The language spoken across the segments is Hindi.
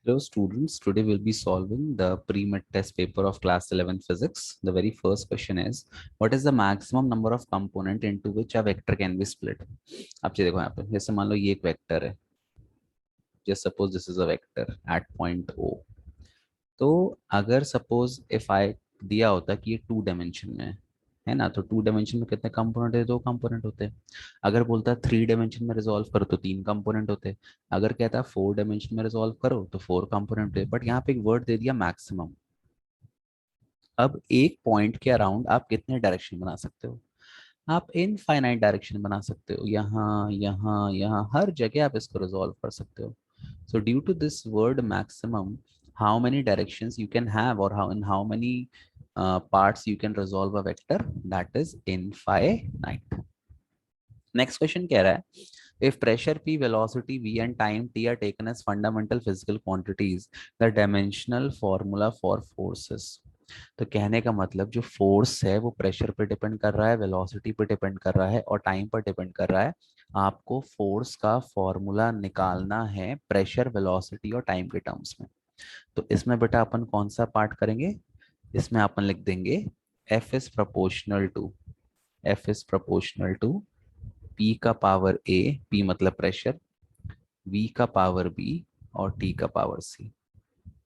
Hello students, today we'll be solving the pre-med test paper of class 11 physics. The very first question is, what is the maximum number of component into which a vector can be split? आप देखो यहाँ पे, जैसे मान लो ये एक वेक्टर है, just suppose this is a vector at point O. तो अगर सपोज इफ आई दिया होता कि ये 2 डायमेंशन में है ना, तो 2 डायमेंशन में कितने कंपोनेंट है? 2 कंपोनेंट होते हैं। अगर बोलता 3 डायमेंशन में रिजॉल्व करो तो 3 कंपोनेंट होते हैं। अगर कहता 4 डायमेंशन में रिजॉल्व करो तो 4 कंपोनेंट है। बट यहाँ पे एक वर्ड दे दिया मैक्सिमम। अब एक पॉइंट के अराउंड आप कितने डायरेक्शन बना सकते हो? आप इनफाइनाइट डायरेक्शन बना सकते हो, यहाँ यहाँ यहाँ हर जगह आप इसको रिजॉल्व कर सकते हो। So due to this word maximum, how many directions you can have, or how many parts you can resolve a vector, that is infinite. Next question कह रहा है, if pressure P, velocity V and time T are taken as fundamental physical quantities, the dimensional formula for forces. तो कहने का मतलब जो फोर्स है वो प्रेशर पे डिपेंड कर रहा है, वेलोसिटी पे डिपेंड कर रहा है और टाइम पर डिपेंड कर रहा है। आपको फोर्स का फॉर्मूला निकालना है प्रेशर, वेलोसिटी और टाइम के टर्म्स में। तो इसमें बेटा अपन कौन सा पार्ट करेंगे? इसमें अपन लिख देंगे F is proportional to, F is proportional to P का पावर A, P मतलब प्रेशर, V का पावर B और T का पावर C।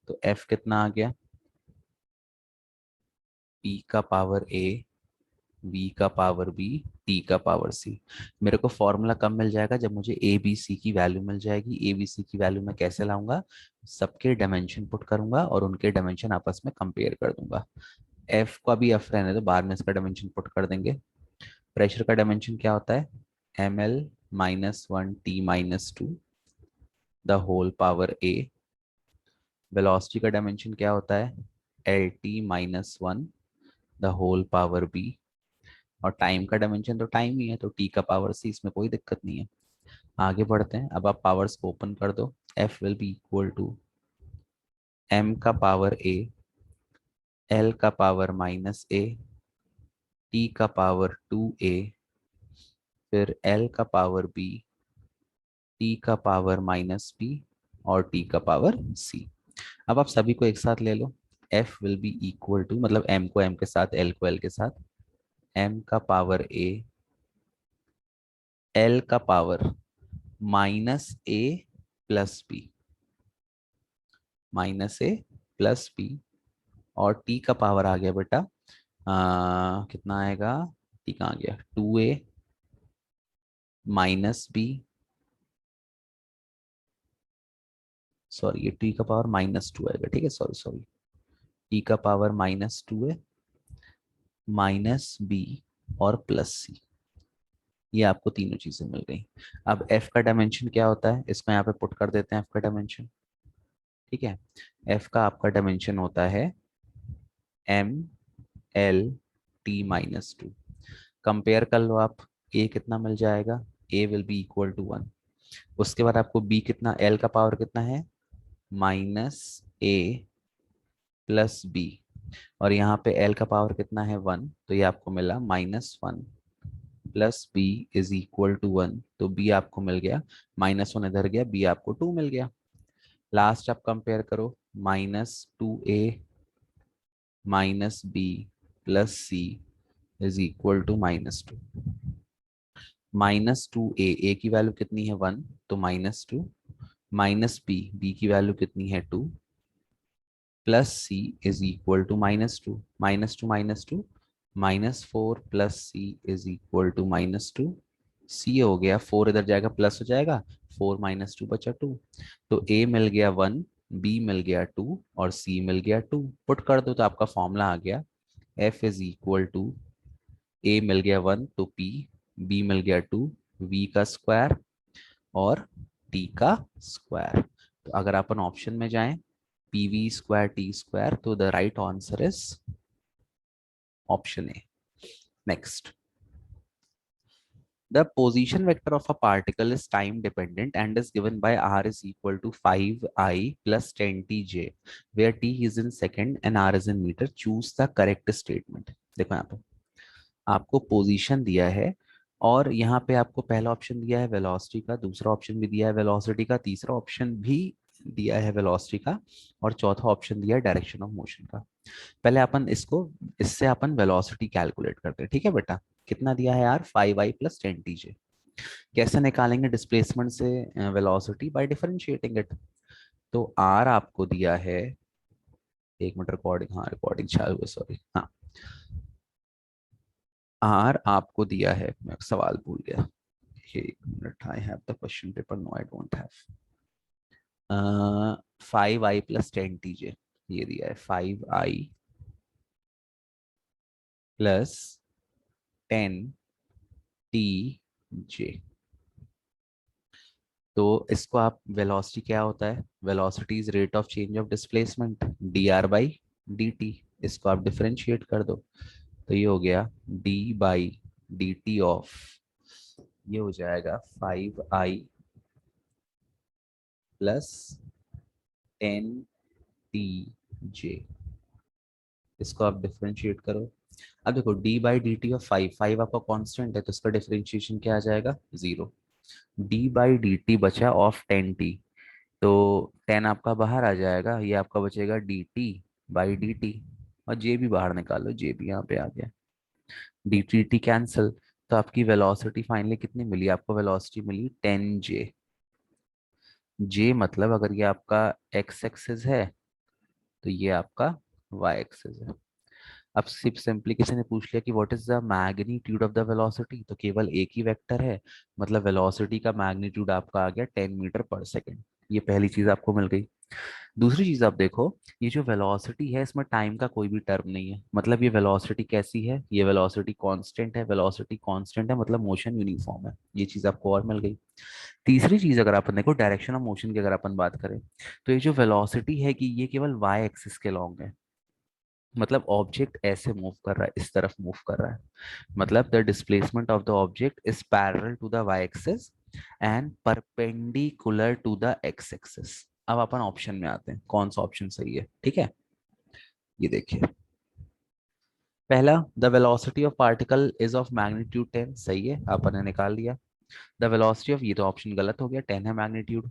तो F कितना आ गया? P का पावर A, V का पावर B, T का पावर C। मेरे को फॉर्मूला कब मिल जाएगा? जब मुझे ए बी सी की वैल्यू मिल जाएगी। ए बी सी की वैल्यू मैं कैसे लाऊंगा? सबके डायमेंशन पुट करूंगा और उनके डायमेंशन आपस में कंपेयर कर दूंगा। एफ का भी एफ रहने दो, बाद में इसका डायमेंशन पुट कर देंगे। प्रेशर का डायमेंशन क्या होता है? ml-1 t-2 the whole power A. Velocity का डायमेंशन क्या होता है? lt-1 the whole power B. और टाइम का डायमेंशन तो टाइम ही है, तो टी का पावर सी, इसमें कोई दिक्कत नहीं है। आगे बढ़ते हैं। अब आप पावर्स को ओपन कर दो। F will be equal to M का पावर ए, एल का पावर -a, टी का पावर 2a, फिर एल का पावर b, टी का पावर -b और टी का पावर c। अब आप सभी को एक साथ ले लो। F will be equal to, मतलब एम को एम के साथ, एल को एल के साथ, एम का पावर ए, एल का power -a plus B, -a plus B, और टी का पावर आ गया बेटा कितना आएगा? टी का आ गया 2a-b, सॉरी ये टी का पावर -2 आएगा, ठीक है, सॉरी सॉरी। टी का पावर -2a, -b और +c। ये आपको तीनों चीजें मिल गई। अब f का डायमेंशन क्या होता है? इसको यहाँ पे पुट कर देते हैं f का डायमेंशन। ठीक है, f का आपका डायमेंशन होता है ml-t-2। कंपेयर कर लो आप, a कितना मिल जाएगा? a will be equal to 1। उसके बाद आपको b कितना, l का पावर कितना है? -a+b, और यहाँ पे l का पावर कितना है? 1, तो ये आपको मिला -1 plus b is equal to 1। तो b आपको मिल गया, -1 इधर गया, b आपको 2 मिल गया। लास्ट आप कंपेयर करो, -2a -b plus c is equal to -2। -2a, की वैल्यू कितनी है? 1, तो -2, -b, b की वैल्यू कितनी है? 2, plus c is equal to -2, -2 -2 -4 plus c is equal to -2। c हो गया 4, इधर जाएगा प्लस हो जाएगा, 4 -2 बचा 2। तो a मिल गया 1, b मिल गया 2 और c मिल गया 2। पुट कर दो तो आपका फॉर्मूला आ गया, f is equal to, a मिल गया 1 तो p, b मिल गया 2, v का स्क्वायर और t का स्क्वायर। तो अगर अपन ऑप्शन में जाएं, pv² t², तो the right answer is option A. Next, the position vector of a particle is time dependent and is given by r is equal to 5i plus 10tj, where t is in second and r is in meter. Choose the correct statement। देखो यहाँ पे आपको पोजीशन दिया है और यहाँ पे आपको पहला ऑप्शन दिया है वेलोसिटी का, दूसरा ऑप्शन भी दिया है वेलोसिटी का, तीसरा ऑप्शन भी दिया है वेलोसिटी का, और चौथा ऑप्शन दिया है डायरेक्शन ऑफ मोशन का। पहले अपन इसको, इससे अपन वेलोसिटी कैलकुलेट करते हैं, ठीक है बेटा। कितना दिया है यार, 5i + 10tj। कैसे निकालेंगे डिस्प्लेसमेंट से वेलोसिटी, बाय डिफरेंशिएटिंग इट। तो आर आपको दिया है, एक मिनट, रिकॉर्डिंग, हाँ रिकॉर्डिंग चालू है, सॉरी, हाँ। आर आपको दिया है, मैं सवाल भूल गया, एक minute, I have the question paper, no I don't have. 5i + 10tj, ये दिया है 5i + 10tj। तो इसको आप, वेलोसिटी क्या होता है, velocity is rate of change of displacement, dr/dt। इसको आप डिफरेंशिएट कर दो, तो ये हो गया d/dt ऑफ, ये हो जाएगा 5i + 10tj। इसको आप डिफरेंशिएट करो। अब देखो d/dt ऑफ 5 आपका कांस्टेंट है, तो इसका डिफरेंशिएशन क्या आ जाएगा, 0। d/dt बचा ऑफ 10t, तो 10 आपका बाहर आ जाएगा, ये आपका बचेगा dt/dt, और जे भी बाहर निकाल लो, जे भी यहाँ पे आ गया, dt कैंसिल। तो आपकी वेलोसिटी फाइनली कितनी मिली आपको, वेलोसिटी मिली 10j। जे मतलब अगर ये आपका x एक्सिस है, तो ये आपका y एक्सिस है। अब सिर्फ सिंपली किसी ने पूछ लिया कि what is the magnitude of the velocity, तो केवल एक ही वेक्टर है, मतलब वेलोसिटी का मैग्नीट्यूड आपका आ गया 10 मीटर पर सेकेंड। ये पहली चीज आपको मिल गई। दूसरी चीज आप देखो, ये जो वेलोसिटी है इसमें टाइम का कोई भी टर्म नहीं है, मतलब ये वेलोसिटी कैसी है, ये वेलोसिटी कांस्टेंट है, वेलोसिटी कांस्टेंट है मतलब मोशन यूनिफॉर्म है, ये चीज आपको और मिल गई। तीसरी चीज अगर अपन देखो, डायरेक्शन ऑफ मोशन की अगर अपन बात करें, तो ये जो वेलोसिटी है कि ये केवल वाई एक्सिस के लॉन्ग है, मतलब ऑब्जेक्ट ऐसे मूव कर रहा है, इस तरफ मूव कर रहा है, मतलब the displacement of the object is parallel to the Y axis and perpendicular to the X axis. अब अपन ऑप्शन में आते हैं, कौन सा ऑप्शन सही है, ठीक है। ये देखिए, पहला, the velocity of particle is of magnitude 10, सही है, अपन ने निकाल लिया। द वेलोसिटी ऑफ, ये तो ऑप्शन गलत हो गया, 10 है magnitude.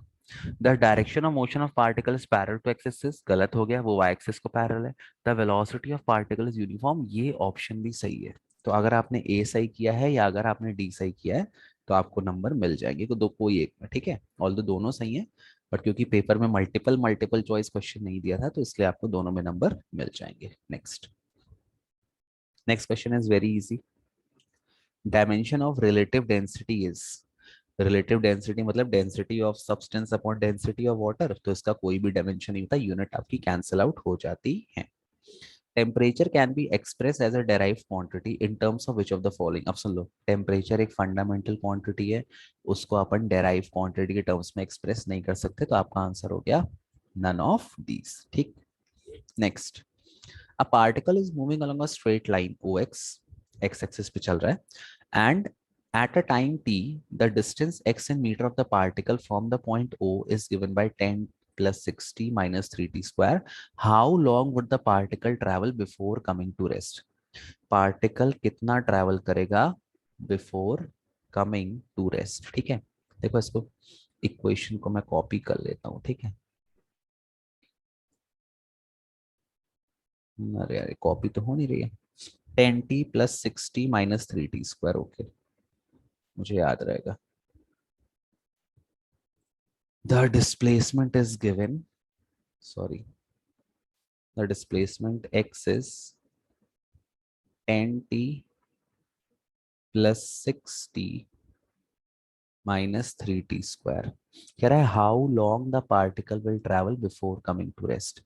The direction of motion of particle is parallel to X axis, गलत हो गया, वो वाई एक्सिस को पैरेलल है। The velocity of particle is uniform, ये ऑप्शन भी सही है। तो अगर आपने ए सही किया है या अगर आपने डी सही किया है, तो आपको नंबर मिल जाएंगे, तो दो कोई एक में, ठीक है। ऑल दोनों सही है, बट क्योंकि पेपर में मल्टीपल मल्टीपल चॉइस क्वेश्चन नहीं दिया था, तो इसलिए आपको दोनों में नंबर मिल जाएंगे। Next, next question is very easy. Dimension of relative density is, relative density मतलब density of substance upon density of water, तो इसका कोई भी डायमेंशन नहीं होता, यूनिट आपकी कैंसिल आउट हो जाती है। Temperature can be express as a derive quantity in terms of which of the following. अब सुन लो, टेम्परेचर एक फंडामेंटल क्वांटिटी है, उसको अपन डेराइव क्वांटिटी के टर्म्स में एक्सप्रेस नहीं कर सकते, तो आपका आंसर हो गया नन ऑफ दीज, ठीक। Next, a particle is moving along a straight line O X, X axis पे चल रहा है, and at a time t, the distance x in meter of the particle from the point O is given by 10 plus 60 minus 3t square. How long would the particle travel before coming to rest? Particle कितना travel करेगा before coming to rest, ठीक है। देखो इसको, इक्वेशन को मैं कॉपी कर लेता हूँ, ठीक है। अरे यार, कॉपी तो हो नहीं रही है। 10t + 60 - 3t स्क्वायर, ओके, मुझे याद रहेगा। The displacement is given, sorry, the displacement x is 10t + 60 - 3t square. कह रहा है how long the particle will travel before coming to rest.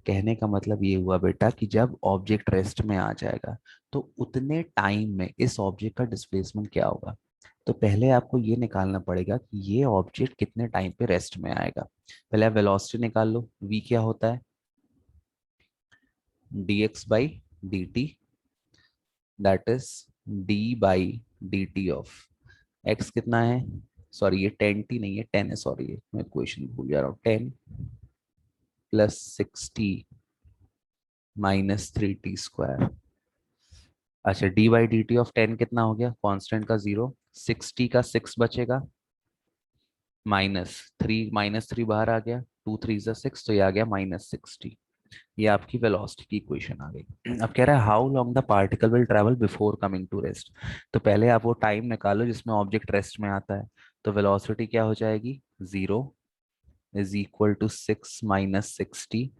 कहने का मतलब ये हुआ बेटा कि जब ऑब्जेक्ट रेस्ट में आ जाएगा, तो उतने टाइम में इस ऑब्जेक्ट का डिस्प्लेसमेंट क्या होगा। तो पहले आपको ये निकालना पड़ेगा कि ये ऑब्जेक्ट कितने टाइम पे रेस्ट में आएगा। पहले आप वेलोसिटी निकाल लो, v क्या होता है, dx/dt, that is d/dt of x कितना है, सॉरी ये 10t नहीं है, 10 है, सॉरी ये मैं क्वेश्चन भूल जा रहा हूँ। 10 + 60 - 3t स्क्वायर। अच्छा, d/dt ऑफ 10 कितना हो गया, कांस्टेंट का 0, 60 का 6 बचेगा, -3, -3 बाहर आ गया, 2 3 6, तो ये आ गया -60। ये आपकी वेलोसिटी की इक्वेशन आ गई। अब कह रहा है how long the particle will travel before coming to rest. तो पहले आप वो टाइम निकालो जिसमें ऑब्जेक्ट रेस्ट में आता है। तो वेलोसिटी क्या हो जाएगी, 0 इज इक्वल टू 6 - 60।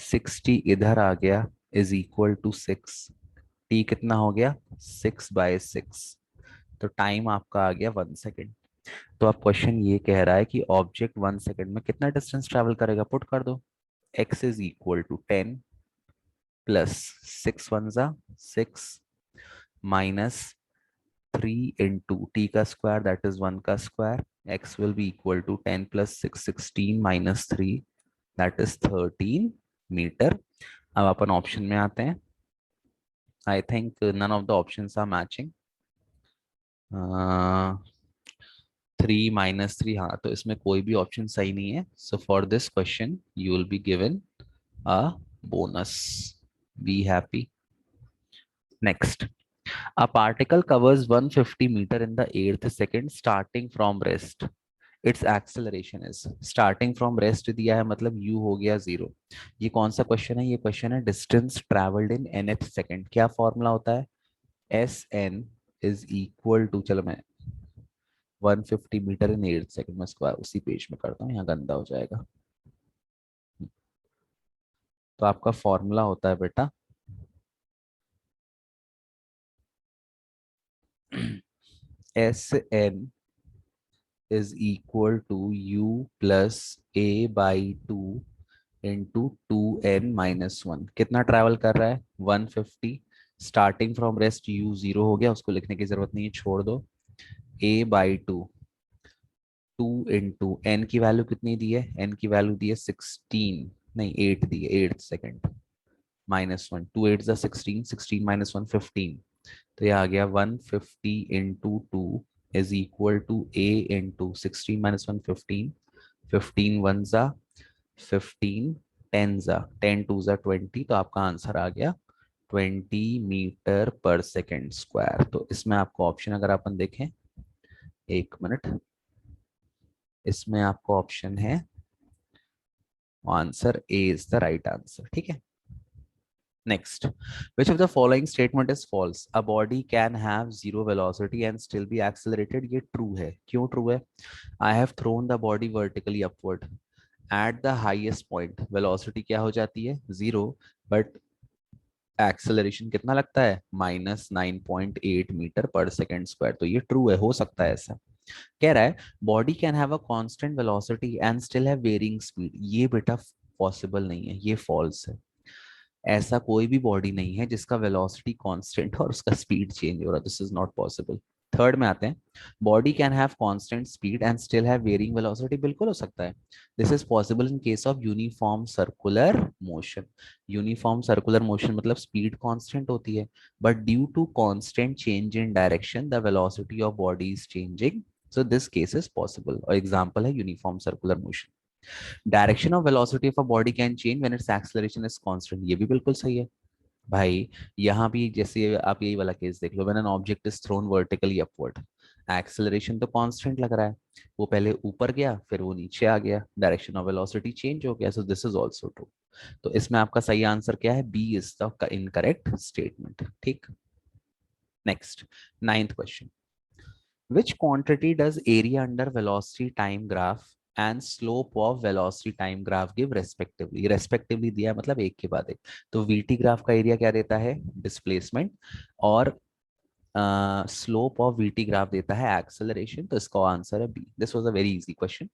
60 इधर आ गया इज इक्वल टू 6। टी कितना हो गया, 6/6। तो टाइम आपका आ गया 1 सेकेंड। तो अब क्वेश्चन ये कह रहा है कि ऑब्जेक्ट 1 सेकेंड में कितना डिस्टेंस ट्रेवल करेगा, पुट कर दो। x is equal to 10 plus 6 × 1 = 6 minus 3 × t² that is 1 का square. x will be equal to 10 + 6 16 - 3 that is 13 metre. अब अपन ऑप्शन में आते हैं। I think none of the options are matching. 3 - 3, हाँ, तो इसमें कोई भी ऑप्शन सही नहीं है। So for this question you will be given a bonus. Be happy. Next, a particle covers 150 meter in the 8th second starting from rest. Its acceleration is starting from rest दिया है, मतलब u हो गया 0। ये कौन सा क्वेश्चन है, ये क्वेश्चन है distance travelled in nth second. क्या फॉर्मूला होता है, S N is equal to, चलो मैं 150 मीटर इन 8th सेकेंड में इसको उसी पेज में करता हूँ, यहाँ गंदा हो जाएगा। तो आपका फॉर्मूला होता है बेटा S N is equal to u plus a/2 into 2n - 1। कितना ट्रैवल कर रहा है, 150। स्टार्टिंग फ्रॉम रेस्ट u 0 हो गया, उसको लिखने की जरूरत नहीं है, छोड़ दो। a/2 2 इंटू n की वैल्यू कितनी दी है, n की वैल्यू दी है 16, नहीं 8 दी है, 8 सेकेंड -1। 2 8 16, 16 - 1 15। तो ये आ गया 150 into 2 is equal to a into 16 - 1 15। 15 1 15, 10 10 2 20। तो आपका आंसर आ गया 20 मीटर पर सेकेंड स्क्वायर। तो इसमें आपको ऑप्शन अगर अपन देखें, 1 मिनट, इसमें आपको ऑप्शन है answer A is the right answer, ठीक है। Next, which of the following statement is false? A body can have zero velocity and still be accelerated. ये true है, क्यों true है? I have thrown the body vertically upward. At the highest point, velocity क्या हो जाती है, 0, but acceleration कितना लगता है, -9.8 मीटर पर सेकेंड स्क्वायर। तो ये ट्रू है, हो सकता है ऐसा। कह रहा है body can have a constant velocity and still have varying speed. ये बेटा पॉसिबल नहीं है, ये फॉल्स है। ऐसा कोई भी बॉडी नहीं है जिसका वेलोसिटी कांस्टेंट और उसका स्पीड चेंज हो रहा है, this is not possible. Third में आते हैं, body can have constant speed and still have varying velocity. बिल्कुल हो सकता है, this is possible in case of uniform circular motion. Uniform circular motion मतलब स्पीड कांस्टेंट होती है, but due to constant change in direction the velocity of body is changing. So this case is possible, और एग्जांपल है uniform circular motion. Direction of velocity of a body can change when it's acceleration is constant. ये भी बिल्कुल सही है भाई। यहाँ भी जैसे आप यही वाला केस देख लो, when an object is thrown vertically upward, acceleration तो कांस्टेंट लग रहा है, वो पहले ऊपर गया फिर वो नीचे आ गया, डायरेक्शन ऑफ वेलोसिटी चेंज हो गया। So this is also true. तो इसमें आपका सही आंसर क्या है, B is the incorrect statement, ठीक। Next, ninth question, which quantity does area under velocity time graph and slope of velocity time graph give respectively? respectively दिया है, मतलब एक के बाद एक। तो vt ग्राफ का एरिया क्या देता है, डिस्प्लेसमेंट, और स्लोप ऑफ vt ग्राफ देता है एक्सेलरेशन। तो इसका आंसर है B. This was a very easy question.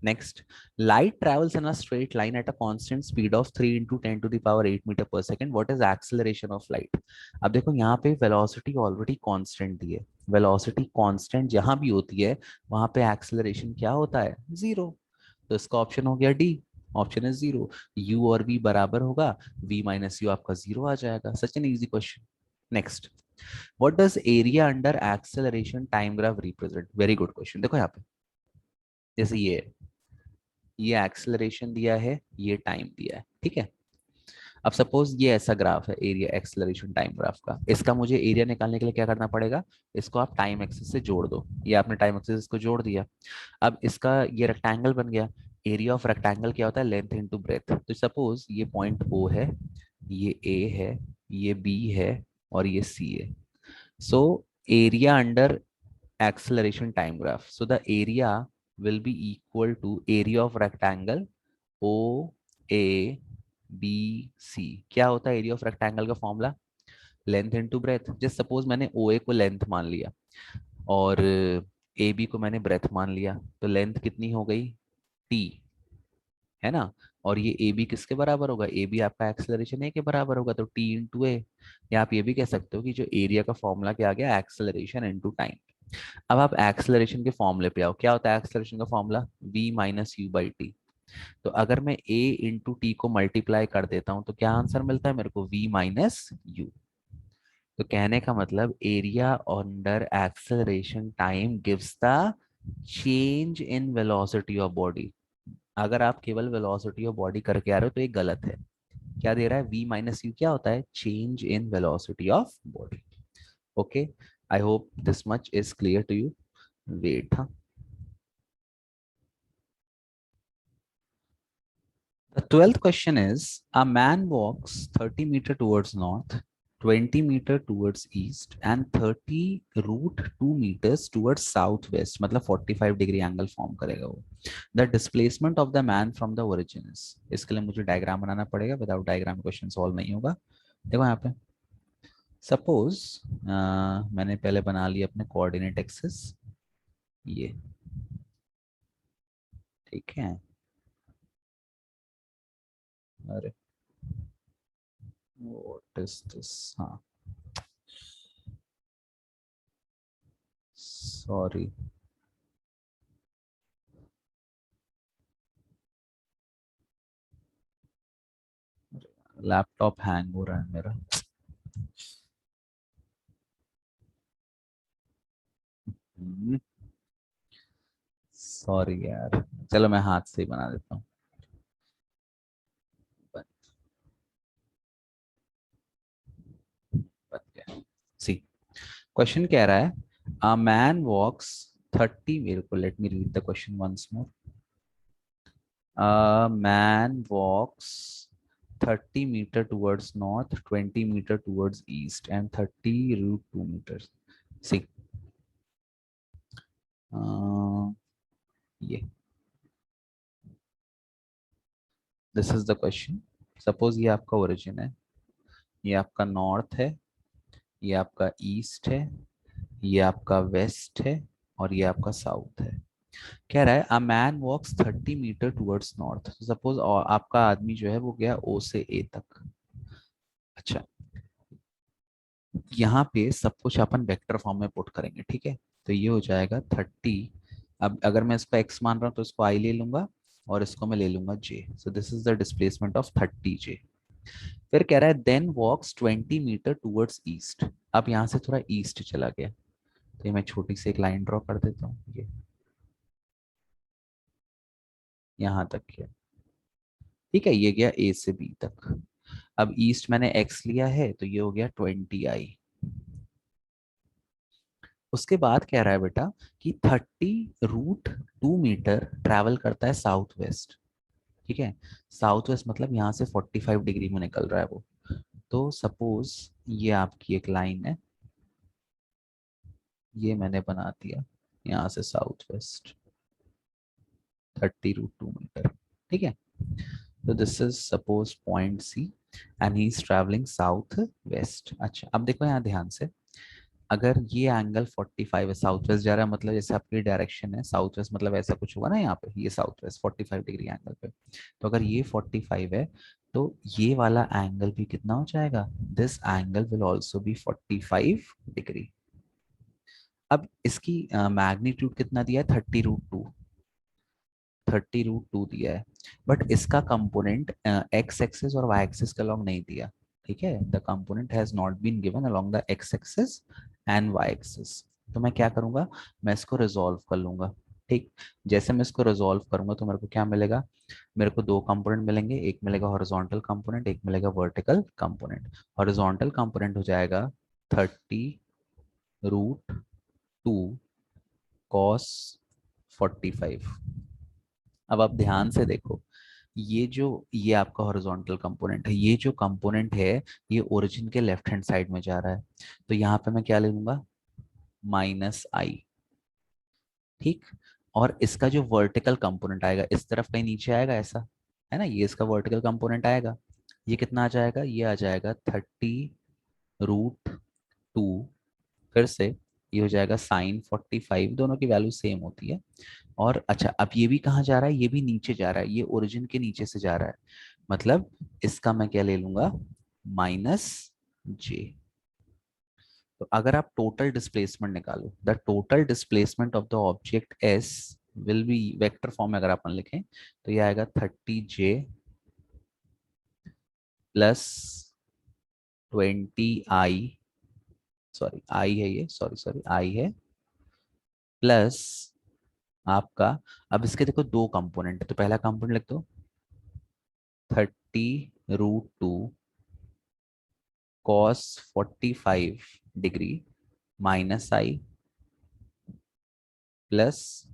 Next, light travels in a straight line at a constant speed of 3 into 10 to the power 8 meter per second. What is acceleration of light? अब देखो यहाँ पे velocity ऑलरेडी कांस्टेंट दी है। वेलोसिटी कांस्टेंट जहां भी होती है वहां पे एक्सेलरेशन क्या होता है, 0। तो इसका ऑप्शन हो गया डी, ऑप्शन इज 0। u और v बराबर होगा, v माइनस यू आपका 0 आ जाएगा। Such an easy question. Next, what does area under acceleration time graph represent? Very good question. देखो यहाँ पे जैसे ये एक्सेलरेशन दिया है, ये टाइम दिया है, ठीक है। अब सपोज ये ऐसा ग्राफ है, एरिया एक्सेलरेशन टाइम ग्राफ का। इसका मुझे एरिया निकालने के लिए क्या करना पड़ेगा, इसको आप टाइम एक्सिस से जोड़ दो। ये आपने टाइम एक्सिस को जोड़ दिया। अब इसका ये रेक्टेंगल बन गया, एरिया ऑफ रेक्टेंगल क्या होता है, लेंथ इनटू ब्रेथ। तो सपोज ये पॉइंट ओ है, ये ए है, ये बी है और ये सी है। So area under acceleration time graph, so the area will be equal to area of rectangle O A B C। क्या होता है एरिया ऑफ रेक्टेंगल का formula, length into breadth. Just suppose मैंने ओ ए को लेंथ मान लिया और ए बी को मैंने ब्रेथ मान लिया, तो लेंथ कितनी हो गई, टी, है ना। और ये ए बी किसके बराबर होगा, ए बी आपका एक्सेलरेशन ए के बराबर होगा, तो टी इंटू ए। या आप ये भी कह सकते हो कि जो एरिया का फॉर्मूला क्या आ गया, एक्सेलरेशन इंटू टाइम। अब आप एक्सेलरेशन के फॉर्मूले पे आओ, क्या होता है एक्सेलरेशन का formula, v minus you by T. तो अगर मैं a इंटू टी को मल्टीप्लाई कर देता हूं तो क्या आंसर मिलता है मेरे को, v माइनस यू। तो कहने का मतलब area under acceleration time gives the change in velocity of body. अगर आप केवल वेलोसिटी ऑफ बॉडी करके आ रहे हो तो ये गलत है। क्या दे रहा है, v माइनस यू क्या होता है, change in velocity of body. Okay, I hope this much is clear to you. Wait, हाँ। The 12th question is, a man walks 30 meter towards north, 20 meter towards east and 30 root 2 meters towards southwest, मतलब 45 डिग्री एंगल फॉर्म करेगा वो। The displacement of the man from the origin is, इसके लिए मुझे डायग्राम बनाना पड़ेगा, विदाउट डायग्राम क्वेश्चन सॉल्व नहीं होगा। देखो यहाँ पे सपोज मैंने पहले बना लिया अपने कोऑर्डिनेट एक्सिस, ये ठीक है। अरे व्हाट इज दिस, हाँ सॉरी, लैपटॉप हैंग हो रहा है मेरा। सॉरी यार, चलो मैं हाथ से ही बना देता हूँ। बन बन गया। सी, क्वेश्चन कह रहा है, अ मैन वॉक्स 30, मेरे को let me read the question once more. A man walks 30 meter towards north, 20 meter towards east and 30 root 2 meters। सी, ये this is the question. Suppose ये आपका ओरिजिन है, ये आपका नॉर्थ है, ये आपका ईस्ट है, ये आपका वेस्ट है और ये आपका साउथ है। कह रहा है a man walks 30 metre towards north. Suppose आपका आदमी जो है वो गया ओ से ए तक। अच्छा, यहाँ पे सब कुछ अपन वेक्टर फॉर्म में पुट करेंगे, ठीक है। तो ये हो जाएगा 30। अब अगर मैं इसको x मान रहा हूँ तो इसको i ले लूंगा और इसको मैं ले लूंगा j। So this is the displacement of 30j। फिर कह रहा है देन वॉक्स 20 मीटर टुवर्ड्स ईस्ट। अब यहाँ से थोड़ा ईस्ट चला गया, तो ये मैं छोटी सी एक लाइन ड्रॉ कर देता हूँ, ये यहाँ तक किया, ठीक है। ये गया ए से बी तक। अब ईस्ट मैंने एक्स लिया है तो ये हो गया 20i। उसके बाद कह रहा है बेटा कि 30 √2 मीटर ट्रैवल करता है साउथ वेस्ट, ठीक है। साउथ वेस्ट मतलब यहाँ से 45 डिग्री में निकल रहा है वो। तो सपोज ये आपकी एक लाइन है, ये मैंने बना दिया यहाँ से साउथ वेस्ट 30 √2 मीटर, ठीक है। तो this is suppose point C and he is travelling south west. अच्छा अब देखो यहाँ ध्यान से, अगर ये एंगल 45 है, साउथ वेस्ट जा रहा है मतलब जैसे आपकी डायरेक्शन है साउथ वेस्ट, मतलब ऐसा कुछ होगा ना यहाँ पे, ये साउथ वेस्ट 45 डिग्री एंगल पे। तो अगर ये 45 है तो ये वाला एंगल भी कितना हो जाएगा, this angle will also be 45 degree. अब इसकी मैग्नीट्यूड कितना दिया है, 30 √2, 30 √2 दिया है। बट इसका कंपोनेंट एक्स एक्सिस और वाई एक्सिस के अलॉन्ग नहीं दिया, ठीक है। The component has not been given along the X axis and Y axis. तो मैं क्या करूंगा, मैं इसको रिजॉल्व कर लूंगा, ठीक। जैसे मैं इसको रिजॉल्व करूंगा तो मेरे को क्या मिलेगा, मेरे को दो कंपोनेंट मिलेंगे, एक मिलेगा हॉरिजॉन्टल कंपोनेंट, एक मिलेगा वर्टिकल कंपोनेंट। हॉरिजॉन्टल कंपोनेंट हो जाएगा 30 √2 cos 45। अब आप ध्यान से देखो, ये आपका हॉरिजॉन्टल कंपोनेंट है, ये जो कंपोनेंट है ये ओरिजिन के लेफ्ट हैंड साइड में जा रहा है, तो यहाँ पे मैं क्या ले लूंगा, -i। ठीक। और इसका जो वर्टिकल कंपोनेंट आएगा इस तरफ कहीं नीचे आएगा ऐसा, है ना, ये इसका वर्टिकल कंपोनेंट आएगा, ये कितना आ जाएगा, ये आ जाएगा 30√2। फिर से ये हो जाएगा sin 45, दोनों की वैल्यू सेम होती है। और अच्छा, अब ये भी कहाँ जा रहा है, ये भी नीचे जा रहा है, ये ओरिजिन के नीचे से जा रहा है, मतलब इसका मैं क्या ले लूंगा, -j। तो अगर आप टोटल डिस्प्लेसमेंट निकालो, the total displacement of the object S will be, vector form में अगर अपन लिखें तो ये आएगा 30j +20i, सॉरी आई है ये, सॉरी सॉरी आई है, प्लस आपका, अब इसके देखो दो कंपोनेंट है, तो पहला कंपोनेंट लिख दो 30√2 cos 45 degree -i plus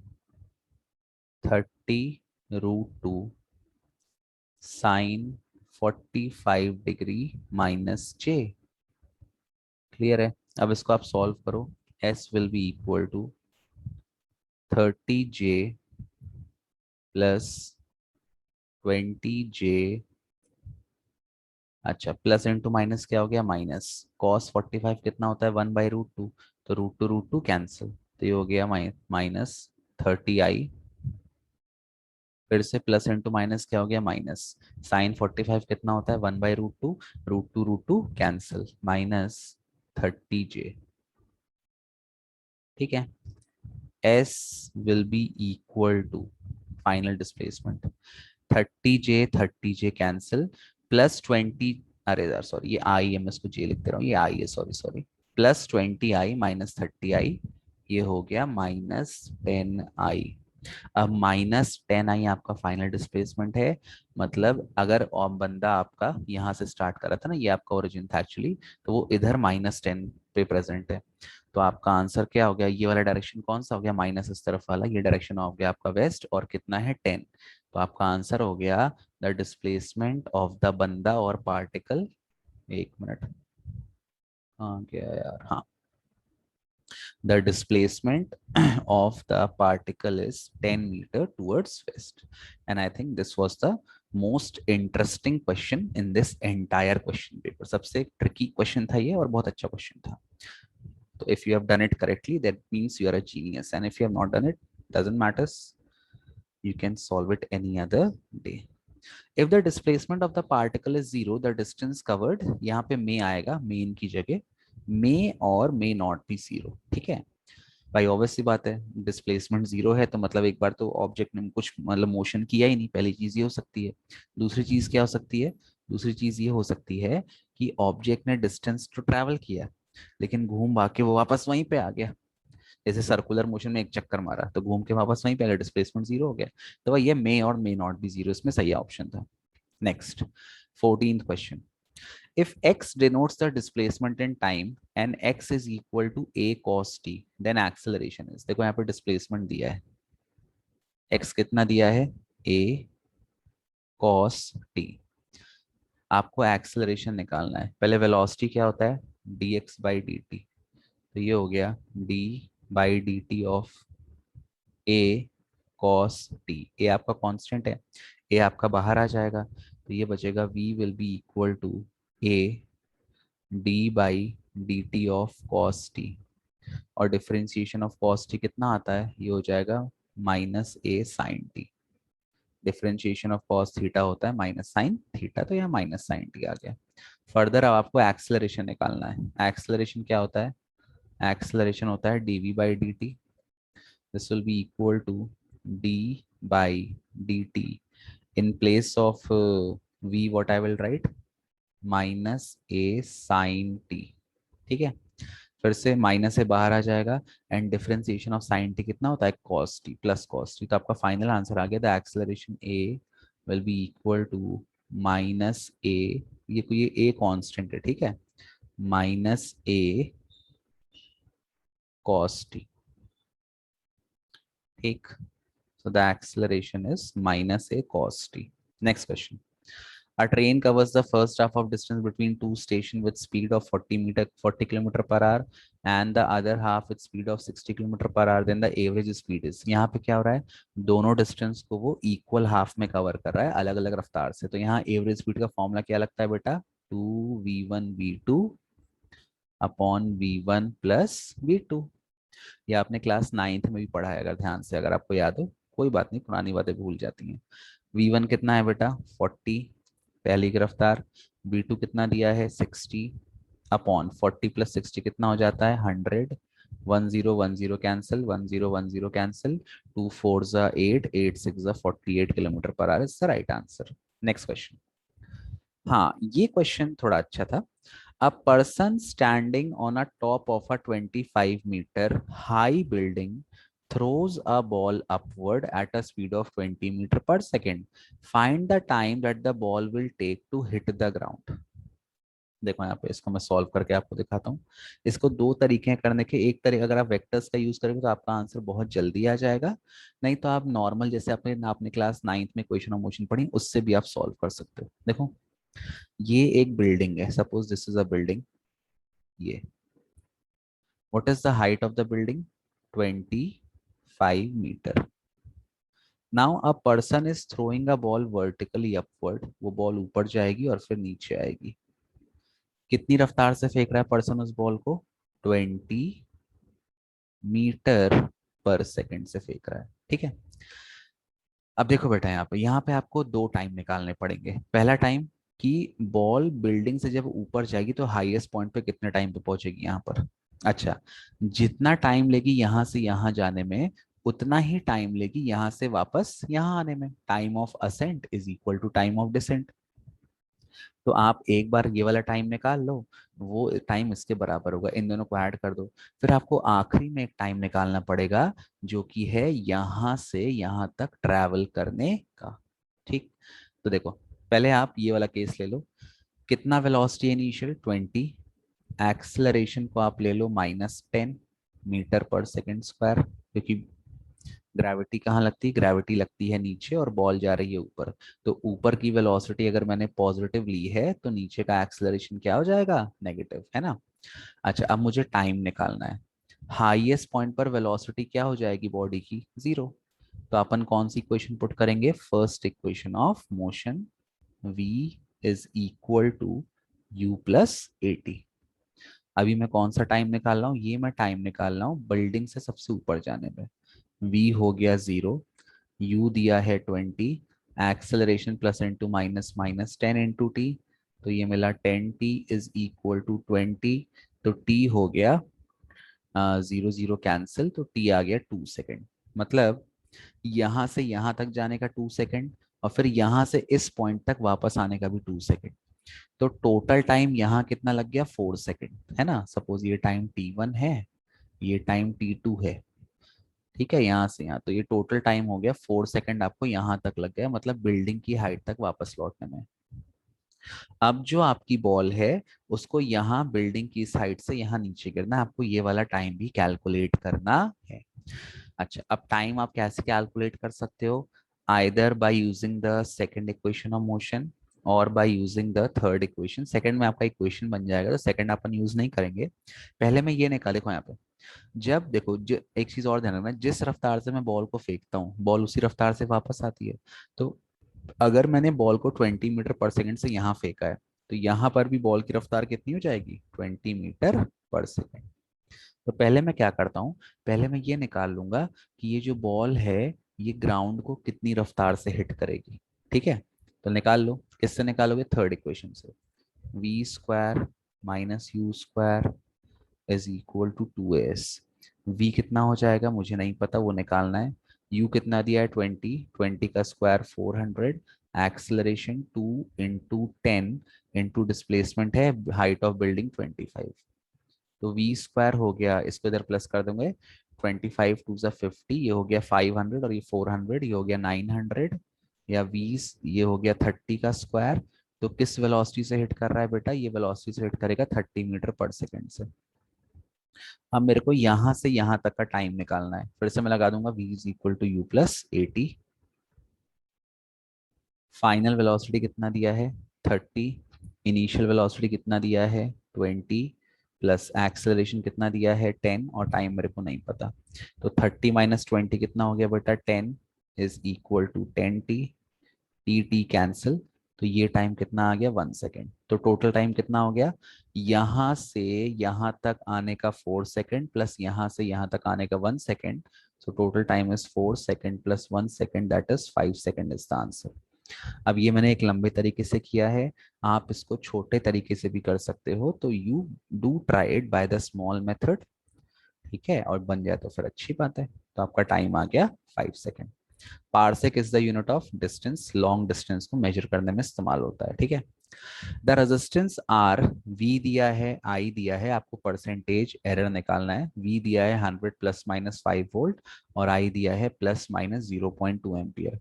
30√2 sin 45 degree -j। Clear है। अब इसको आप सॉल्व करो, s will be equal to 30j +20j, अच्छा प्लस इंटू माइनस क्या हो गया, माइनस, cos 45 कितना होता है, 1/√2, तो √2 कैंसिल, तो ये हो गया -30i, फिर से प्लस इंटू माइनस क्या हो गया, माइनस, sin 45 कितना होता है, 1/√2, √2 कैंसिल, -30j। ठीक है। s will be equal to, final displacement 30j cancel, +20, अरे यार सॉरी, ये आई है, मैं इसको जे लिखते रहा हूँ, ये आई है, सॉरी सॉरी, +20i -30i, ये हो गया -10i। अब -10i आपका फाइनल डिस्प्लेसमेंट है, मतलब अगर और बंदा आपका यहाँ से स्टार्ट कर रहा था ना, ये आपका ओरिजिन था एक्चुअली, तो वो इधर -10 पे प्रेजेंट है, तो आपका आंसर क्या हो गया, ये वाला डायरेक्शन कौन सा हो गया, माइनस इस तरफ वाला, ये डायरेक्शन हो गया आपका वेस्ट, और कितना है 10, तो आपका आंसर हो गया द डिस्प्लेसमेंट ऑफ द बंदा और पार्टिकल, एक मिनट, हाँ क्या यार, हाँ, the displacement of the particle is 10 meter towards west, and I think this was the most interesting question in this entire question paper। सबसे tricky question था ये, और बहुत अच्छा question था। तो if you have done it correctly that means you are a genius, and if you have not done it, doesn't matters, you can solve it any other day। if the displacement of the particle is 0, the distance covered, यहाँ पे may आएगा, main की जगह may और may not be 0। ठीक है भाई, ऑब्वियस सी बात है, डिस्प्लेसमेंट 0 है तो मतलब एक बार तो ऑब्जेक्ट ने कुछ मतलब मोशन किया ही नहीं, पहली चीज ये हो सकती है। दूसरी चीज क्या हो सकती है, दूसरी चीज ये हो सकती है कि ऑब्जेक्ट ने डिस्टेंस तो ट्रैवल किया, लेकिन घूम भाग के वो वापस वहीं पे आ गया, जैसे सर्कुलर मोशन में एक चक्कर मारा तो घूम के वापस वहीं पे आ गया, डिस्प्लेसमेंट 0 हो गया। तो भाई ये मे और मे नॉट बी 0 इसमें सही ऑप्शन था। Next, 14th question, if x denotes the displacement in time and x is equal to a cos t, then acceleration is, देखो यहाँ पे displacement दिया है, x कितना दिया है, a cos t, आपको acceleration निकालना है, पहले velocity क्या होता है, dx by dt, तो ये हो गया d by dt of a cos t, a आपका कांस्टेंट है, a आपका बाहर आ जाएगा, तो ये बचेगा v will be equal to a d by dt of cos t, और डिफरेंशिएशन ऑफ कॉस टी कितना आता है, ये हो जाएगा -a sin t, differentiation of cos theta होता है माइनस साइन थीटा, तो यहाँ माइनस साइन टी आ गया। फर्दर अब आपको एक्सेलरेशन निकालना है, एक्सेलरेशन क्या होता है, एक्सेलरेशन होता है dv by dt, this will be equal to d by dt, in place of v what I will write, -a sin t। ठीक है, फिर से माइनस से बाहर आ जाएगा, and differentiation of sine T कितना होता है, cos T plus cos T, तो आपका फाइनल आंसर आ गया, the acceleration A will be equal to -a, ये ए कांस्टेंट है, ठीक है, -a cos t। ठीक, So the acceleration is minus a cos t. Next question. A train covers the first half of distance between two stations with speed of 40 kilometer per hour and the other half with speed of 60 kilometer per hour. Then the average speed is, यहाँ पे क्या हो रहा है, दोनों डिस्टेंस को वो इक्वल हाफ में कवर कर रहा है अलग अलग रफ्तार से। तो यहाँ एवरेज स्पीड का फॉर्मूला क्या लगता है बेटा, 2v1v2 upon v1 plus v2। ये आपने क्लास 9th में भी पढ़ा है, अगर ध्यान से अगर आपको याद हो, कोई बात नहीं, पुरानी बातें भूल जाती हैं। v1 कितना है बेटा 40 पहली की रफ्तार, v2 कितना दिया है 60 अपॉन 40 प्लस 60 कितना हो जाता है 100। 10 कैंसिल, 10 कैंसिल, 2 4 जा 8, 8 6 जा 48 kilometre per hour is the right answer. Next question. हाँ ये क्वेश्चन थोड़ा अच्छा था। A person standing on a top of a 25-meter high building throws a ball upward at a speed of 20 meter per second. Find the time that the ball will take to hit the ground. देखो यहाँ पे इसको मैं सॉल्व करके आपको दिखाता हूँ। इसको दो तरीके हैं करने के। एक तरीका अगर आप वेक्टर्स का यूज करेंगे तो आपका आंसर बहुत जल्दी आ जाएगा, नहीं तो आप नॉर्मल जैसे आपने क्लास 9th में इक्वेशन ऑफ मोशन पढ़ी उससे भी आप सॉल्व कर सकते हो। देखो ये एक बिल्डिंग है, suppose this is a building. ये what is the height of the building, 25 meter. Now a person is throwing a ball vertically upward, वो बॉल ऊपर जाएगी और फिर नीचे आएगी। कितनी रफ्तार से फेंक रहा है पर्सन उस बॉल को, 20 मीटर पर सेकंड से फेंक रहा है, ठीक है। अब देखो बेटा यहाँ पे आपको दो टाइम निकालने पड़ेंगे। पहला टाइम कि बॉल बिल्डिंग से जब ऊपर जाएगी तो हाईएस्ट पॉइंट पे कितने टाइम पे पहुंचेगी यहाँ पर। अच्छा, जितना टाइम लेगी यहाँ से यहाँ जाने में उतना ही टाइम लेगी यहाँ से वापस यहाँ आने में। Time of ascent is equal to time of descent. तो आप एक बार ये वाला टाइम निकाल लो, वो टाइम इसके बराबर होगा, इन दोनों को ऐड कर दो। फिर आपको आखिरी में एक टाइम निकालना पड़ेगा जो कि है यहाँ से यहाँ तक ट्रैवल करने का, ठीक। तो देखो पहले आप ये वाला केस ले लो। कितना वेलोसिटी इनिशियल 20, एक्सेलरेशन को आप ले लो -10 मीटर पर सेकेंड स्क्वायर, क्योंकि ग्रेविटी कहाँ लगती है, ग्रेविटी लगती है नीचे और बॉल जा रही है ऊपर। तो ऊपर की वेलोसिटी अगर मैंने पॉजिटिव ली है तो नीचे का एक्सेलरेशन क्या हो जाएगा, नेगेटिव, है ना। अच्छा अब मुझे टाइम निकालना है। हाईएस्ट पॉइंट पर वेलोसिटी क्या हो जाएगी बॉडी की, 0। तो अपन कौन सी इक्वेशन पुट करेंगे, first equation of motion, v is equal to u plus A T. अभी मैं कौन सा टाइम निकाल रहा हूँ, ये मैं टाइम निकाल रहा हूँ बिल्डिंग से सबसे ऊपर जाने में। v हो गया 0, u दिया है 20, acceleration plus into minus minus 10 into T, तो ये मिला 10t इज इक्वल टू 20। तो t हो गया 0 0 कैंसिल, तो t आ गया 2 सेकेंड। मतलब यहाँ से यहाँ तक जाने का 2 सेकेंड और फिर यहाँ से इस पॉइंट तक वापस आने का भी 2 सेकेंड। तो टोटल टाइम यहाँ कितना लग गया, 4 सेकेंड, है ना। सपोज ये टाइम t1 है, ये टाइम t2 है, ठीक है। यहाँ से यहाँ तो ये टोटल टाइम हो गया 4 सेकेंड, आपको यहाँ तक लग गया, मतलब बिल्डिंग की हाइट तक वापस लौटने में। अब जो आपकी बॉल है उसको यहाँ बिल्डिंग की साइड से यहाँ नीचे गिरना है, आपको ये वाला टाइम भी कैलकुलेट करना है। अच्छा अब टाइम आप कैसे कैलकुलेट कर सकते हो, either by using the second equation of motion और by using the third equation. Second में आपका इक्वेशन बन जाएगा, तो सेकंड अपन यूज नहीं करेंगे। पहले मैं ये निकाल, देखो यहाँ पे जब देखो जो एक चीज और ध्यान रखना, जिस रफ्तार से मैं बॉल को फेंकता हूँ बॉल उसी रफ्तार से वापस आती है। तो अगर मैंने बॉल को 20 मीटर पर सेकंड से यहाँ फेंका है तो यहाँ पर भी बॉल की रफ्तार कितनी हो जाएगी, 20 मीटर पर सेकंड। तो पहले मैं क्या करता हूँ, पहले मैं ये निकाल लूंगा कि ये जो बॉल है ये ग्राउंड को कितनी रफ्तार से हिट करेगी, ठीक है। तो निकाल लो, किससे निकालोगे, थर्ड इक्वेशन से। V square minus U square is equal to 2s। v कितना हो जाएगा मुझे नहीं पता, वो निकालना है। u कितना दिया है 20, 20 का square 400, acceleration 2 into 10 into displacement है हाइट ऑफ बिल्डिंग 25। तो v स्क्वायर हो गया, इसको इधर प्लस कर दूंगे, 25 टू ज़ा 50, ये हो गया 500 और ये 400, ये हो गया 900, या 20 ये हो गया 30 का स्क्वायर। तो किस वेलोसिटी से हिट कर रहा है बेटा, ये वेलोसिटी से हिट करेगा 30 मीटर पर सेकंड से। अब मेरे को यहां से यहां तक का टाइम निकालना है, फिर से मैं लगा दूंगा v is equal to U plus 80। Final velocity कितना दिया है 30, इनिशियल वेलोसिटी कितना दिया है 20, प्लस एक्सेलरेशन कितना दिया है 10, और टाइम मेरे को नहीं पता। तो 30 माइनस 20 कितना हो गया बेटा 10 is equal to 10t। T T cancel, तो ये टाइम कितना आ गया 1 सेकेंड। तो टोटल टाइम कितना हो गया, यहां से यहां तक आने का 4 सेकेंड प्लस यहां से यहां तक आने का 1 second. So total time is 4 second plus 1 second, that is 5 second is the answer. अब ये मैंने एक लंबे तरीके से किया है, आप इसको छोटे तरीके से भी कर सकते हो, तो you do try it by the small method. ठीक है, और बन जाए तो फिर अच्छी बात है। तो आपका टाइम आ गया 5 second. Parsec is the unit of distance, long distance को मेजर करने में इस्तेमाल होता है। ठीक है, द रेजिस्टेंस आर, वी दिया है, आई दिया है, आपको परसेंटेज एरर निकालना है। वी दिया है 100 प्लस माइनस 5 वोल्ट, और आई दिया है प्लस माइनस 0.2 एम्पियर।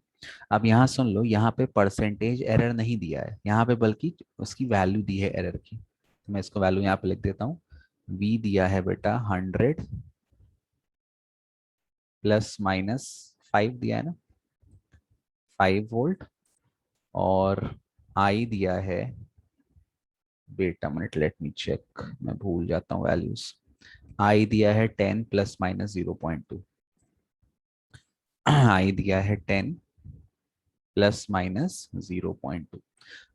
अब यहाँ सुन लो, यहाँ पे परसेंटेज एरर नहीं दिया है यहाँ पे, बल्कि उसकी वैल्यू दी है एरर की। तो मैं इसको वैल्यू यहाँ पे लिख देता हूँ। वी दिया है बेटा 100 प्लस माइनस 5 दिया है ना, 5 वोल्ट, और आई दिया है, wait a minute let me check, मैं भूल जाता हूँ वैल्यूज। आई दिया है 10 प्लस माइनस 0.2। आई दिया है 10 प्लस माइनस 0.2।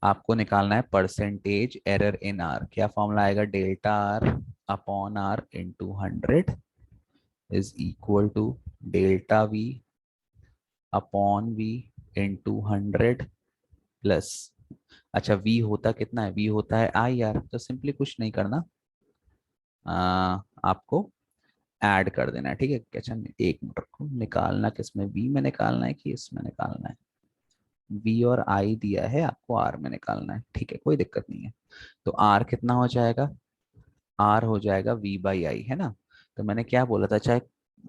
आपको निकालना है परसेंटेज एरर इन आर। क्या फॉर्मूला आएगा, delta R upon R into 100 is equal to delta V upon V into 100 plus, अच्छा वी होता कितना है, वी होता है आई आर, तो सिंपली कुछ नहीं करना, आपको ऐड कर देना है। ठीक है, अच्छा एक मिनट रखो, निकालना किसमें, वी में निकालना है कि इसमें निकालना है। वी और आई दिया है, आपको आर में निकालना है। ठीक है, कोई दिक्कत नहीं है। तो आर कितना हो जाएगा, आर हो जाएगा वी बाई आई, है ना। तो मैंने क्या बोला था, चाहे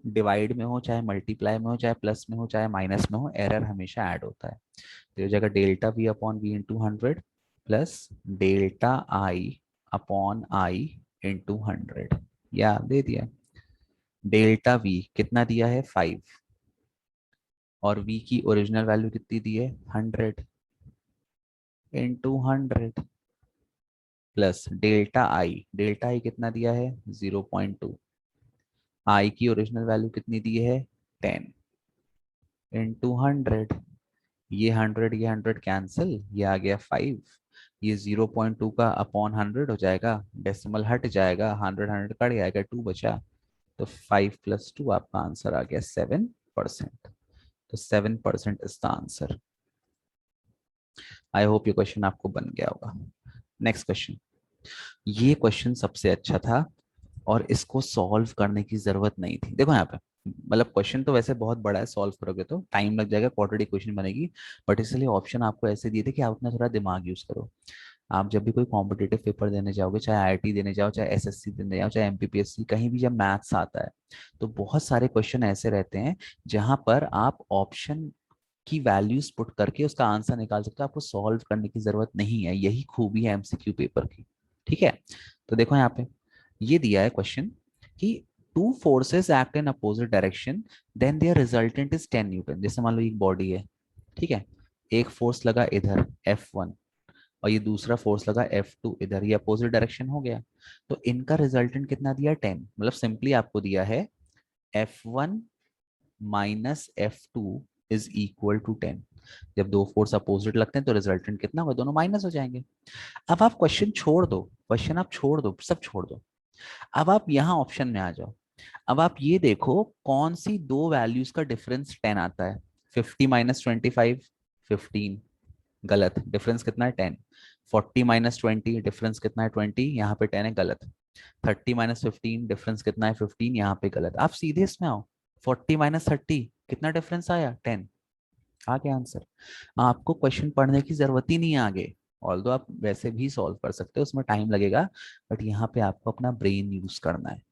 डिवाइड में हो, चाहे मल्टीप्लाई में हो, चाहे प्लस में हो, चाहे माइनस में हो, एरर हमेशा ऐड होता है। तो ये हो जाएगा delta V upon V into 100 plus delta I upon I into 100, या दे दिया। डेल्टा वी कितना दिया है 5, और वी की ओरिजिनल वैल्यू कितनी दी है 100 इंटू 100 प्लस डेल्टा आई कितना दिया है 0.2। आई की ओरिजिनल वैल्यू कितनी दी है 10 इंटू 100। ये 100 कैंसिल, ये आ गया 5। ये 0.2 का अपॉन 100 हो जाएगा, डेसिमल हट जाएगा, 100 कट जाएगा, 2 बचा। तो 5 प्लस 2 आपका आंसर आ गया 7%। तो 7% is the answer. I hope ये क्वेश्चन आपको बन गया होगा। नेक्स्ट क्वेश्चन, ये क्वेश्चन सबसे अच्छा था, और इसको सॉल्व करने की जरूरत नहीं थी। देखो यहाँ पे, मतलब क्वेश्चन तो वैसे बहुत बड़ा है, सॉल्व करोगे तो टाइम लग जाएगा, क्वाड्रेटिक क्वेश्चन बनेगी, बट इसलिए ऑप्शन आपको ऐसे दिए थे कि आप अपना थोड़ा दिमाग यूज करो। आप जब भी कोई कॉम्पिटेटिव पेपर देने जाओगे, चाहे आईआईटी देने जाओ, चाहे एसएससी देने जाओ, चाहे एमपीपीएससी, कहीं भी जब मैथ्स आता है, तो बहुत सारे क्वेश्चन ऐसे रहते हैं जहां पर आप ऑप्शन की वैल्यूज पुट करके उसका आंसर निकाल सकते हो, आपको सॉल्व करने की जरूरत नहीं है। यही खूबी है एमसीक्यू पेपर की। ठीक है, तो देखो यहाँ पे ये दिया है क्वेश्चन कि two forces act in opposite direction, then their resultant is 10 newton. जैसे मान लो एक बॉडी है, ठीक है, एक फोर्स लगा इधर F1, और ये दूसरा फोर्स लगा F2 इधर, ये अपोजिट डायरेक्शन हो गया। तो इनका रिजल्टेंट कितना दिया 10, मतलब सिंपली आपको दिया है F1 minus F2 is equal to 10। जब दो फोर्स अपोजिट लगते हैं तो रिजल्टेंट कितना होगा, दोनों माइनस हो जाएंगे। अब आप क्वेश्चन छोड़ दो, क्वेश्चन आप छोड़ दो, सब छोड़ दो। अब आप यहाँ ऑप्शन में आ जाओ। अब आप ये देखो कौन सी दो वैल्यूज का डिफरेंस 10 आता है। 50 माइनस 25, 15, गलत। डिफरेंस कितना है 10। 40 माइनस 20, डिफरेंस कितना है 20, यहाँ पे 10 है, गलत। 30 माइनस 15, डिफरेंस कितना है 15, यहाँ पे गलत। आप सीधे इसमें आओ, 40 माइनस 30 कितना डिफरेंस आया 10, आ गया आंसर। आपको क्वेश्चन पढ़ने की जरूरत ही नहीं है आगे। ऑल्दो आप वैसे भी सॉल्व कर सकते हो, उसमें टाइम लगेगा, बट यहाँ पे आपको अपना ब्रेन यूज करना है।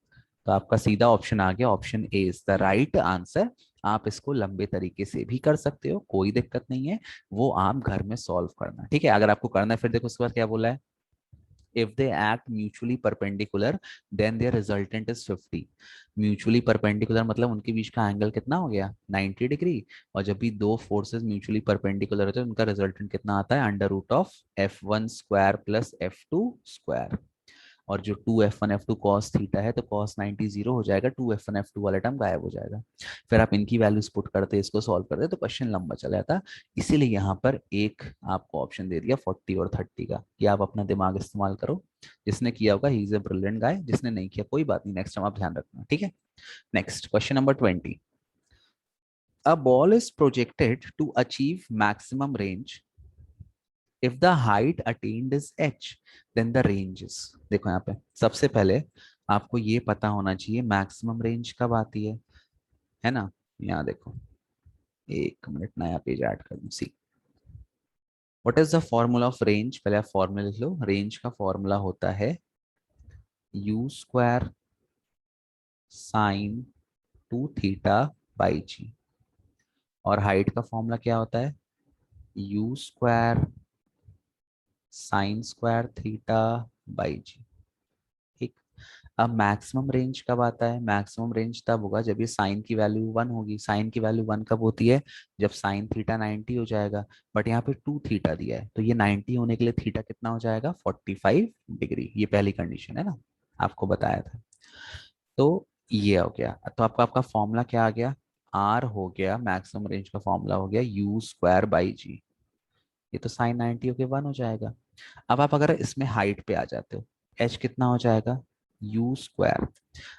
तो आपका सीधा ऑप्शन आ गया, option A is the right answer. आप इसको लंबे तरीके से भी कर सकते हो, कोई दिक्कत नहीं है, वो आप घर में सॉल्व करना। ठीक है, अगर आपको करना है, फिर देखो उसके बाद क्या बोला है, If they act mutually perpendicular, then their resultant is 50. Mutually perpendicular मतलब उनके बीच का एंगल कितना हो गया 90 डिग्री। और जब भी दो फोर्सेस म्यूचुअली परपेंडिकुलर होते हैं उनका रिजल्टेंट कितना आता है under root of F1 square plus F2 square. और जो 2F1 F2 cos थीटा है तो cos 90 जीरो हो जाएगा, 2F1 F2 वाला टर्म गायब हो जाएगा। फिर आप इनकी वैल्यूज पुट करते इसको सॉल्व करते तो क्वेश्चन लंबा चला जाता। इसीलिए यहाँ पर एक आपको ऑप्शन दे दिया 40 और 30 का कि आप अपना दिमाग इस्तेमाल करो। जिसने किया होगा ही इज ए ब्रिलियंट गाय, जिसने नहीं किया कोई बात नहीं, नेक्स्ट टाइम आप ध्यान रखना, ठीक है। Next question number 20। A ball is projected to achieve maximum range if the height attained is h, then the range is। देखो यहाँ पे सबसे पहले आपको ये पता होना चाहिए मैक्सिमम रेंज कब आती है ना। यहाँ देखो, एक मिनट नया पेज ऐड कर दूं। See what is the formula of range, पहले आप फॉर्मूला लिख लो। रेंज का फॉर्मूला होता है u square sine 2 theta by g. और हाइट का फॉर्मूला क्या होता है u square sine square theta by g. ठीक। अब मैक्सिमम रेंज कब आता है, मैक्सिमम रेंज तब होगा जब ये साइन की वैल्यू 1 होगी। साइन की वैल्यू 1 कब होती है जब साइन थीटा 90 हो जाएगा। बट यहाँ पे 2 थीटा दिया है तो ये 90 होने के लिए थीटा कितना हो जाएगा 45 डिग्री। ये पहली कंडीशन है ना, आपको बताया था। तो ये हो गया। तो आपका आपका फॉर्मूला क्या आ गया, आर हो गया, मैक्सिमम रेंज का फॉर्मूला हो गया यू स्क्वायर बाई जी। ये तो साइन 90 होके 1 हो जाएगा। अब आप अगर इसमें हाइट पे आ जाते हो, एच कितना हो जाएगा यू स्क्वायर।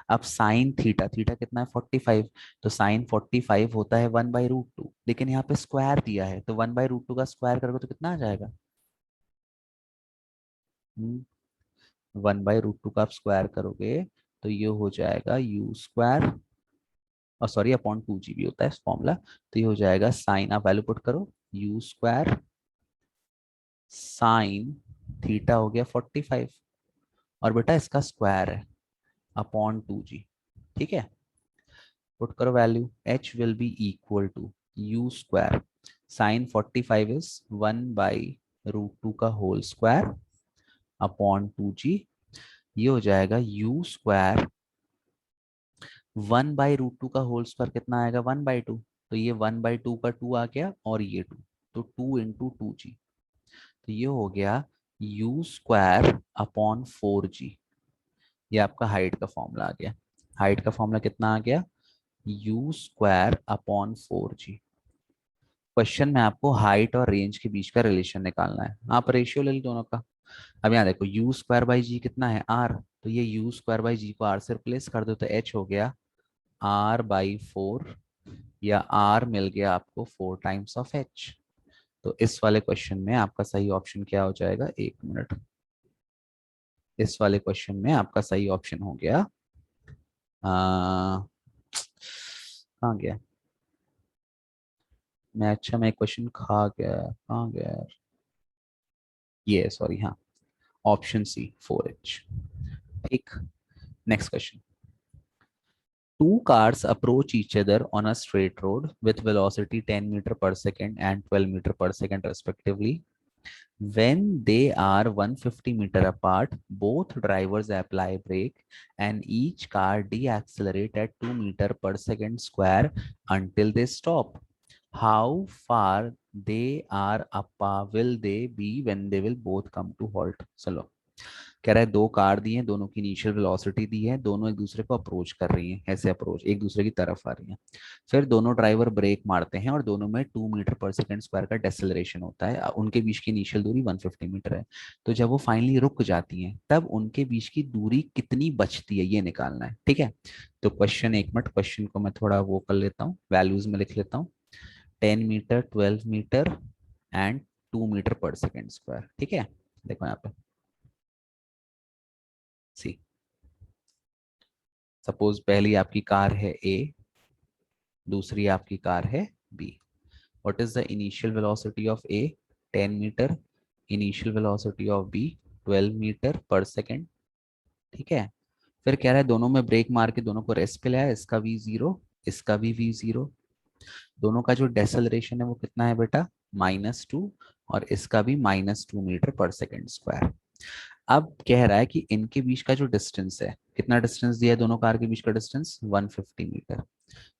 अब साइन थीटा, थीटा कितना है 45, तो साइन 45 होता है 1/√2। लेकिन यहाँ पे स्क्वायर दिया है तो 1/√2 का स्क्वायर करोगे तो कितना आ जाएगा 1/√2 का आप स्क्वायर करोगे तो ये हो जाएगा यू स्क्वायर, और सॉरी अपॉन 2g भी होता है फॉर्मूला। तो ये हो जाएगा साइन, आप वैल्यू पुट करो यू स्क्वायर साइन थीटा हो गया 45, और बेटा इसका स्क्वायर है अपॉन 2g। ठीक है, पुट करो value, h will be equal to you square sine 45 is 1/√2 का होल स्क्वायर अपॉन 2g। ये हो जाएगा यू स्क्वायर 1/√2 का होल स्क्वायर कितना आएगा 1/2। तो ये 1/2 का 2 आ गया और ये 2, तो 2 × 2g। तो ये हो गया यू स्क्वायर अपॉन 4g। ये आपका हाइट का फॉर्मूला आ गया। हाइट का फॉर्मूला कितना आ गया you square upon 4g। Question में आपको हाइट और रेंज के बीच का रिलेशन निकालना है, आप रेशियो ले लो दोनों का। अब यहाँ देखो यू स्क्वायर बाई जी कितना है आर, तो ये यू स्क्वायर बाई जी को आर से रिप्लेस कर दो तो एच हो गया r/4, या r मिल गया आपको 4 टाइम्स ऑफ h। तो इस वाले क्वेश्चन में आपका सही ऑप्शन क्या हो जाएगा, एक मिनट, इस वाले क्वेश्चन में आपका सही ऑप्शन हो गया कहाँ गया मैं, अच्छा मैं क्वेश्चन खा गया, कहाँ गया यार, ये सॉरी, हाँ ऑप्शन सी 4h। ठीक। Next question. Two cars approach each other on a straight road with velocity 10 meter per second and 12 meter per second respectively. When they are 150 meter apart, both drivers apply brake and each car deaccelerate at 2 meter per second square until they stop. How far they are apart will they be when they will both come to halt? चलो, कह रहा है दो कार दी हैं, दोनों की इनिशियल वेलोसिटी दी है, दोनों एक दूसरे को अप्रोच कर रही हैं, ऐसे अप्रोच एक दूसरे की तरफ आ रही हैं। फिर दोनों ड्राइवर ब्रेक मारते हैं और दोनों में 2 मीटर पर सेकंड स्क्वायर का डेसेलरेशन होता है। उनके बीच की इनिशियल दूरी 150 मीटर है। तो जब वो फाइनली रुक जाती हैं तब उनके बीच की दूरी कितनी बचती है ये निकालना है। ठीक है, तो क्वेश्चन, एक मिनट, क्वेश्चन को मैं थोड़ा वो कर लेता हूँ, वैल्यूज में लिख लेता हूँ। 10 metre, 12 metre and 2 metre per second square. ठीक है, देखो यहाँ पे सी, सपोज पहली आपकी कार है ए, दूसरी आपकी कार है B. What is the initial velocity of A 10 metre, initial velocity of B 12 metre per second. ठीक है, फिर कह रहा है दोनों में ब्रेक मार के दोनों को रेस्ट पे लाया, इसका वी जीरो, इसका भी वी जीरो। दोनों का जो डेसेलरेशन है वो कितना है बेटा -2, और इसका भी -2 मीटर पर सेकेंड स्क्वायर। अब कह रहा है कि इनके बीच का जो डिस्टेंस है, कितना डिस्टेंस दिया है दोनों कार के बीच का डिस्टेंस 150 मीटर।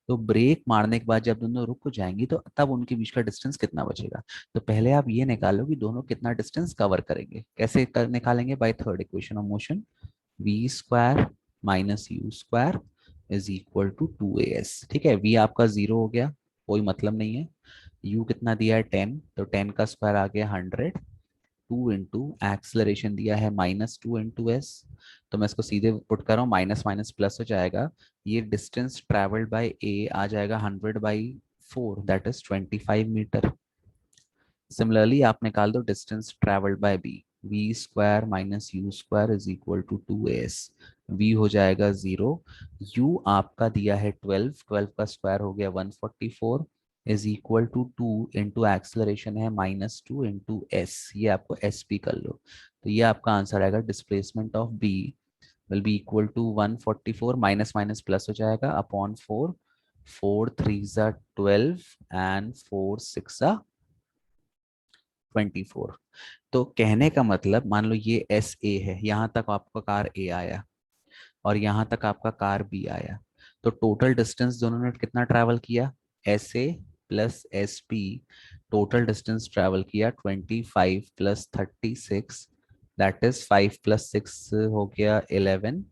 तो ब्रेक मारने के बाद जब दोनों रुक जाएंगी तो तब उनके बीच का डिस्टेंस कितना बचेगा। तो पहले आप ये निकालो कि दोनों कितना डिस्टेंस कवर करेंगे। कैसे निकालेंगे? By third equation of motion, V square minus U square is equal to 2as। ठीक है, वी आपका 0 हो गया, कोई मतलब नहीं है। यू कितना दिया है 10, तो 10 का स्क्वायर आ गया 100। 2 इंटू एक्सलरेशन दिया है -2 इंटू एस। तो मैं इसको सीधे पुट कर रहा हूँ, माइनस माइनस प्लस हो जाएगा। ये डिस्टेंस ट्रेवल्ड बाय ए आ जाएगा 100/4, दैट इज 25 मीटर। सिमिलरली आप निकाल दो distance travelled by B, V square minus U square is equal to 2as। V हो जाएगा 0, यू आपका दिया है 12, 12 का स्क्वायर हो गया 144 is equal to 2 into acceleration है -2 इंटू एस। ये आपको एस पी कर लो। तो ये आपका आंसर आएगा, displacement of B will be equal to 144, minus minus plus हो जाएगा अपॉन 4, 4 3 ज़ा 12 एंड 4 6 ज़ा 24। तो कहने का मतलब, मान लो ये एस ए है, यहाँ तक आपका कार ए आया और यहाँ तक आपका कार बी आया। तो टोटल डिस्टेंस दोनों ने कितना ट्रैवल किया? S A plus S P total distance travel किया 25 प्लस 36, दैट इज 5 प्लस 6 हो गया 11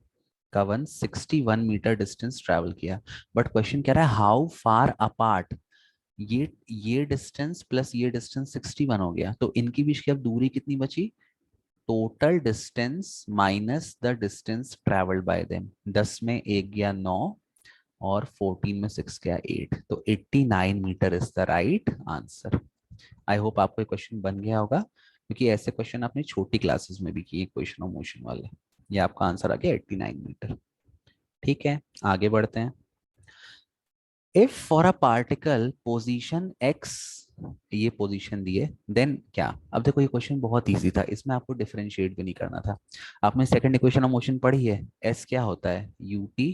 का 161 मीटर डिस्टेंस ट्रैवल किया। बट क्वेश्चन कह रहा है हाउ फार अपार्ट। ये डिस्टेंस प्लस ये डिस्टेंस 61 हो गया, तो इनके बीच की अब दूरी कितनी बची? Total distance minus the distance travelled bye them. 10 में 1 गया 9 और 14 में 6 गया 8, तो 89 metre is the right answer. I hope आपको क्वेश्चन बन गया होगा, क्योंकि ऐसे क्वेश्चन आपने छोटी क्लासेस में भी किए, क्वेश्चन ऑफ मोशन वाले। ये आपका आंसर आ गया 89 मीटर। ठीक है, आगे बढ़ते हैं। If for a particle position x, ये पोजीशन दिए, देन क्या? अब देखो ये क्वेश्चन बहुत इजी था, इसमें आपको डिफरेंशिएट भी नहीं करना था। आपने सेकंड इक्वेशन ऑफ मोशन पढ़ी है, एस क्या होता है? You t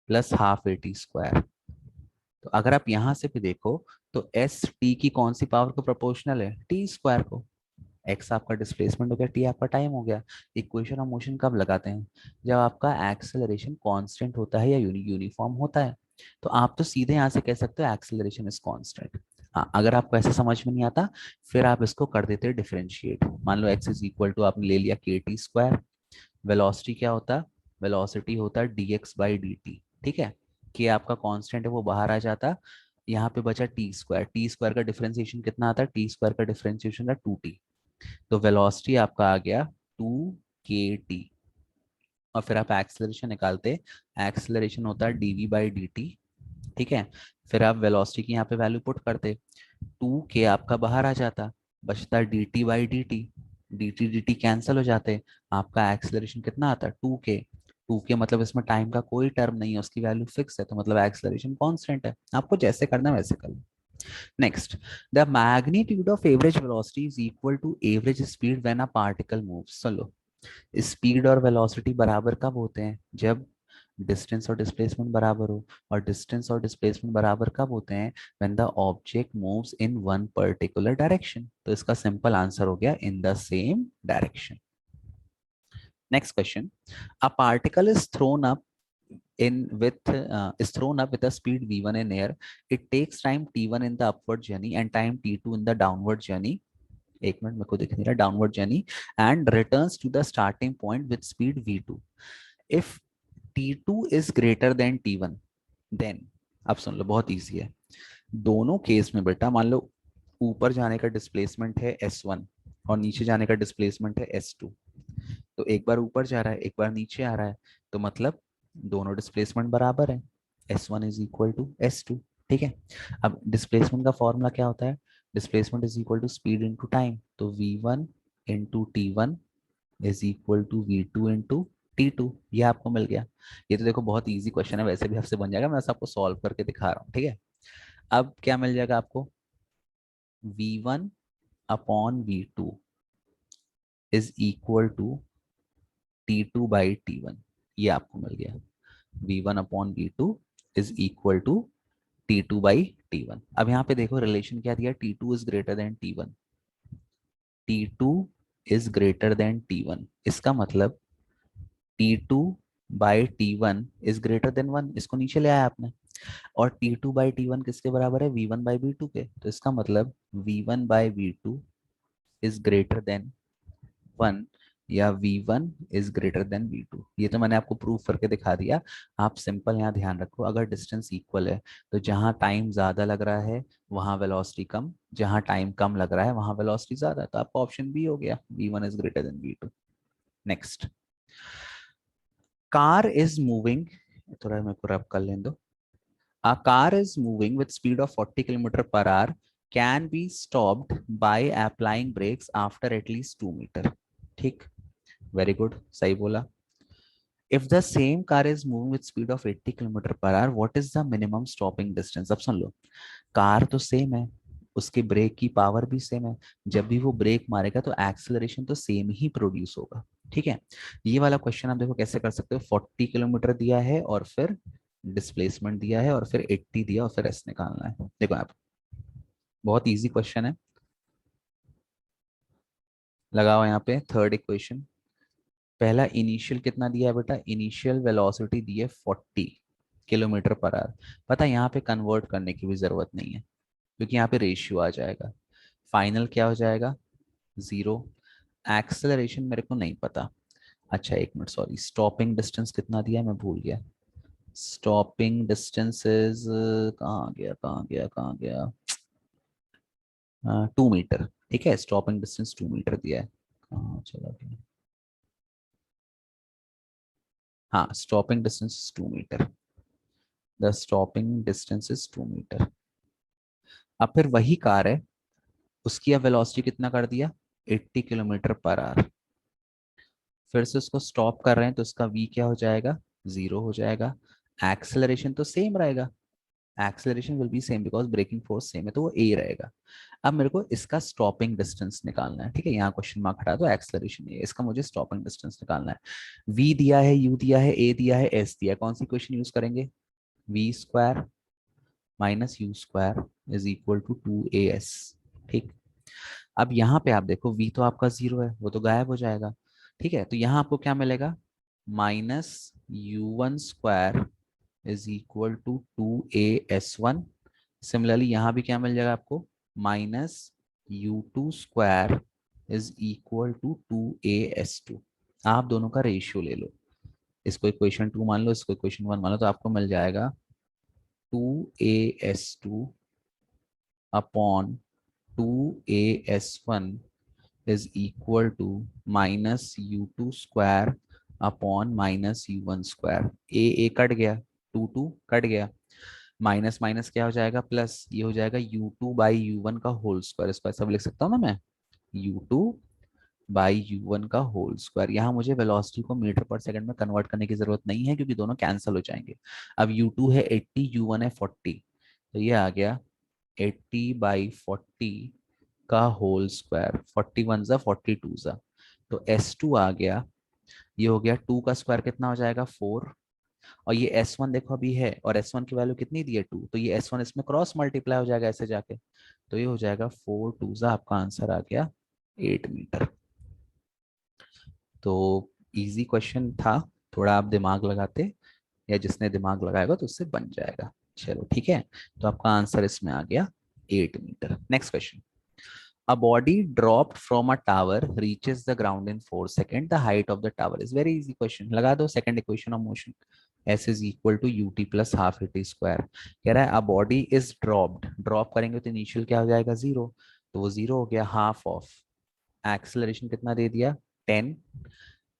plus half A t square. तो अगर आप यहां से भी देखो तो एस टी की कौन सी पावर को प्रोपोर्शनल है? टी स्क्वायर को। एक्स आपका डिस्प्लेसमेंट हो गया, टी आपका टाइम हो गया। इक्वेशन ऑफ मोशन कब लगाते हैं? जब आपका एक्सेलरेशन कांस्टेंट होता है या यूनिफॉर्म होता है। तो आप तो सीधे यहाँ से कह सकते हो एक्सेलरेशन इज कांस्टेंट। हाँ, अगर आपको ऐसे समझ में नहीं आता, फिर आप इसको कर देते हैं डिफरेंशिएट। मान लो एक्स इज इक्वल टू आपने ले लिया के टी स्क्वायर। वेलोसिटी क्या होता है? वेलोसिटी होता है D x by D T. ठीक है, के आपका कांस्टेंट है वो बाहर आ जाता। यहाँ पे बचा टी स्क्वायर। टी स्क्वायर का डिफरेंशिएशन कितना आता है? टी स्क्वायर का डिफरेंशिएशन था 2t। तो वेलोसिटी आपका आ गया 2 kT। और फिर आप एक्सेलरेशन निकालते, एक्सेलरेशन होता है dv/dt। ठीक है, फिर आप वेलोसिटी की यहाँ पे वैल्यू पुट करते, 2k आपका बाहर आ जाता, बचता dt/dt। dt dt कैंसिल हो जाते, आपका एक्सेलरेशन कितना आता? 2k। 2k मतलब इसमें टाइम का कोई टर्म नहीं है, उसकी वैल्यू फिक्स है, तो मतलब एक्सेलरेशन कांस्टेंट है। आपको जैसे करना है वैसे कर लो। Next, the magnitude of average velocity is equal to average speed when a particle moves. चलो, स्पीड और वेलोसिटी बराबर कब होते हैं? जब डिस्टेंस और डिस्प्लेसमेंट बराबर हो। और डिस्टेंस और डिस्प्लेसमेंट बराबर कब होते हैं? When the object moves in one particular direction. तो इसका सिंपल आंसर हो गया in the same direction. Next question, a particle is throne up in with is thrown up with a speed v1 in air. It takes time t1 in the upward journey and time t2 in the downward journey. एक मिनट, मेरे को दिख नहीं रहा, downward journey, and returns to the starting point with speed v2। If t2 is greater than t1, then, अब सुन लो बहुत इजी है। दोनों केस में बेटा, मान लो ऊपर जाने का डिस्प्लेसमेंट है s1 और नीचे जाने का डिस्प्लेसमेंट है s2। तो एक बार ऊपर जा रहा है, एक बार नीचे आ रहा है, तो मतलब दोनों डिस्प्लेसमेंट बराबर है, s1 is equal to s2। ठीक है, अब डिस्प्लेसमेंट का फॉर्मूला क्या होता है? Displacement is equal to speed into time. तो v1 into t1 is equal to v2 into t2। ये आपको मिल गया। ये तो देखो बहुत इजी क्वेश्चन है, वैसे भी आपसे बन जाएगा, मैं बस आपको सॉल्व करके दिखा रहा हूँ। ठीक है, अब क्या मिल जाएगा आपको? v1 upon v2 is equal to t2/t1। ये आपको मिल गया, v1 upon v2 is equal to t2/t1। अब यहाँ पे देखो रिलेशन क्या दिया, t2 is greater than t1। t2 is greater than T1, इसका मतलब T2 by T1 is greater then 1, इसको नीचे ले आया आपने। और T2 बाई T1 किसके बराबर है? V1 बाई V2 के। तो इसका मतलब V1 by V2 is greater then 1, या V1 is greater then V2। ये तो मैंने आपको प्रूफ करके दिखा दिया। आप सिंपल यहाँ ध्यान रखो, अगर डिस्टेंस इक्वल है तो जहाँ टाइम ज्यादा लग रहा है वहाँ वेलोसिटी कम, जहाँ टाइम कम लग रहा है वहाँ वेलोसिटी ज्यादा। तो आपका ऑप्शन बी हो गया, V1 is greater then V2। Next, car is moving, थोड़ा मेरे को रब कर लेने दो। A car is moving with speed of 40 kilometer per hour can be stopped by applying brakes after at least 2 meter. ठीक, वेरी गुड, सही बोला। If the same car is moving with speed of 80 kilometer per hour, what is the minimum stopping distance? अब सुन लो, कार तो सेम है, उसके ब्रेक की पावर भी सेम है, जब भी वो ब्रेक मारेगा तो एक्सेलरेशन तो सेम ही प्रोड्यूस होगा। ठीक है, ये वाला क्वेश्चन आप देखो कैसे कर सकते हो। 40 किलोमीटर दिया है और फिर डिस्प्लेसमेंट दिया है और फिर 80 दिया और फिर एस निकालना है। देखो आप, बहुत इजी क्वेश्चन है। लगाओ यहाँ पे थर्ड इक्वेशन। पहला इनिशियल कितना दिया है बेटा? इनिशियल वेलोसिटी दी है 40 किलोमीटर पर आवर। पता है यहाँ पे कन्वर्ट करने की भी जरूरत नहीं है, क्योंकि यहाँ पे रेशियो आ जाएगा। फाइनल क्या हो जाएगा? 0। एक्सेलरेशन मेरे को नहीं पता। अच्छा एक मिनट, सॉरी, स्टॉपिंग डिस्टेंस कितना दिया है मैं भूल गया। स्टॉपिंग डिस्टेंसेस कहाँ गया, कहाँ गया, कहाँ गया? 2 मीटर। ठीक है, स्टॉपिंग डिस्टेंस 2 मीटर दिया है। कहाँ चला गया? हाँ, stopping distance 2 metre. The stopping distance is 2 metre. अब फिर वही कार है, उसकी अब वेलोसिटी कितना कर दिया? 80 किलोमीटर पर आवर। फिर से उसको स्टॉप कर रहे हैं तो उसका v क्या हो जाएगा? 0 हो जाएगा। एक्सेलरेशन तो सेम रहेगा, acceleration will be same because braking force same है, तो वो a रहेगा। अब मेरे को इसका स्टॉपिंग डिस्टेंस निकालना है। ठीक है, यहाँ क्वेश्चन मार्क हटा दो, एक्सेलरेशन ये, इसका मुझे स्टॉपिंग डिस्टेंस निकालना है। v दिया है, u दिया है, a दिया है, s दिया है, कौन सी क्वेश्चन यूज करेंगे? v square minus U square is equal to 2as। ठीक, अब यहाँ पे आप देखो v तो आपका 0 है, वो तो गायब हो जाएगा। ठीक है, तो यहाँ आपको क्या मिलेगा? -u1 square is equal to 2as1। Similarly यहाँ भी क्या मिल जाएगा आपको? -u2 square is equal to 2as2। आप दोनों का रेशियो ले लो, इसको इक्वेशन 2 मान लो, इसको इक्वेशन 1 मान लो, तो आपको मिल जाएगा 2as2 upon 2as1 is equal to -u2 square upon -u1 square. A cut गया, 2 कट गया, माइनस माइनस क्या हो जाएगा? प्लस, ये हो जाएगा u2/u1 का होल स्क्वायर। इसको ऐसा भी लिख सकता हूँ ना मैं, u2/u1 का होल स्क्वायर। यहाँ मुझे वेलोसिटी को मीटर पर सेकंड में कन्वर्ट करने की जरूरत नहीं है, क्योंकि दोनों कैंसिल हो जाएंगे। अब u2 है 80, u1 है 40, तो ये आ गया 80/40 का होल स्क्वायर। 41 जा 42 जा, तो S2 आ गया। ये हो गया 2 का स्क्वायर कितना हो जाएगा? 4। और ये S1 देखो अभी है, और S1 की वैल्यू कितनी दी है? 2, तो ये S1 इसमें क्रॉस मल्टीप्लाई हो जाएगा ऐसे जाके, तो ये हो जाएगा 4 2 जा, आपका आंसर आ गया 8 मीटर। तो इजी क्वेश्चन था, थोड़ा आप दिमाग लगाते, या जिसने दिमाग लगाएगा तो उससे बन जाएगा। चलो ठीक है, तो आपका आंसर इसमें आ गया 8 metre. Next question. A body dropped from a tower reaches the ground in 4 seconds. The height of the tower is very easy question. लगा दो second equation of motion. S is equal to ut plus half at square. कह रहा है a body is dropped. Drop करेंगे तो initial क्या हो जाएगा? 0, तो वो 0 हो गया। half of acceleration कितना दे दिया? 10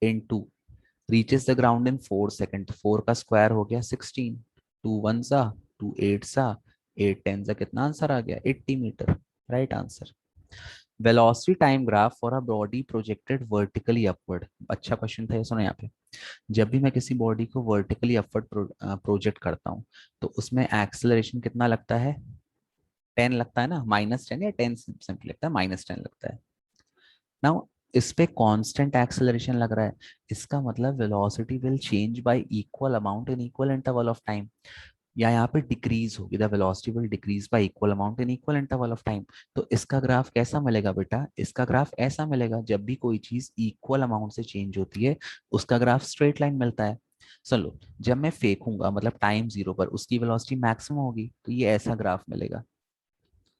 into reaches the ground in 4 seconds. 4 का स्क्वायर हो गया 16, 2 1 सा 2 8 सा 8 10 सा, कितना आंसर आ गया? 80 metre. Right answer. Velocity time graph for a body projected vertically upward. अच्छा क्वेश्चन था ये, सुनो यहाँ पे। जब भी मैं किसी बॉडी को वर्टिकली अपवर्ड प्रोजेक्ट करता हूँ तो उसमें एक्सेलरेशन कितना लगता है? 10 लगता है ना, -10 या 10 सिंपली लगता है, -10 लगता है। नाउ इस पे कांस्टेंट एक्सेलरेशन लग रहा है, इसका मतलब velocity will change y equal amount in equal interval of time. या यहाँ पे डिक्रीज होगी, the velocity will decrease y equal amount in equal interval of time. तो इसका ग्राफ कैसा मिलेगा बेटा, इसका ग्राफ ऐसा मिलेगा, जब भी कोई चीज इक्वल अमाउंट से चेंज होती है उसका ग्राफ स्ट्रेट लाइन मिलता है। चलो, जब मैं फेंकूंगा मतलब टाइम जीरो पर उसकी वेलोसिटी मैक्सिमम होगी, तो ये ऐसा ग्राफ मिलेगा।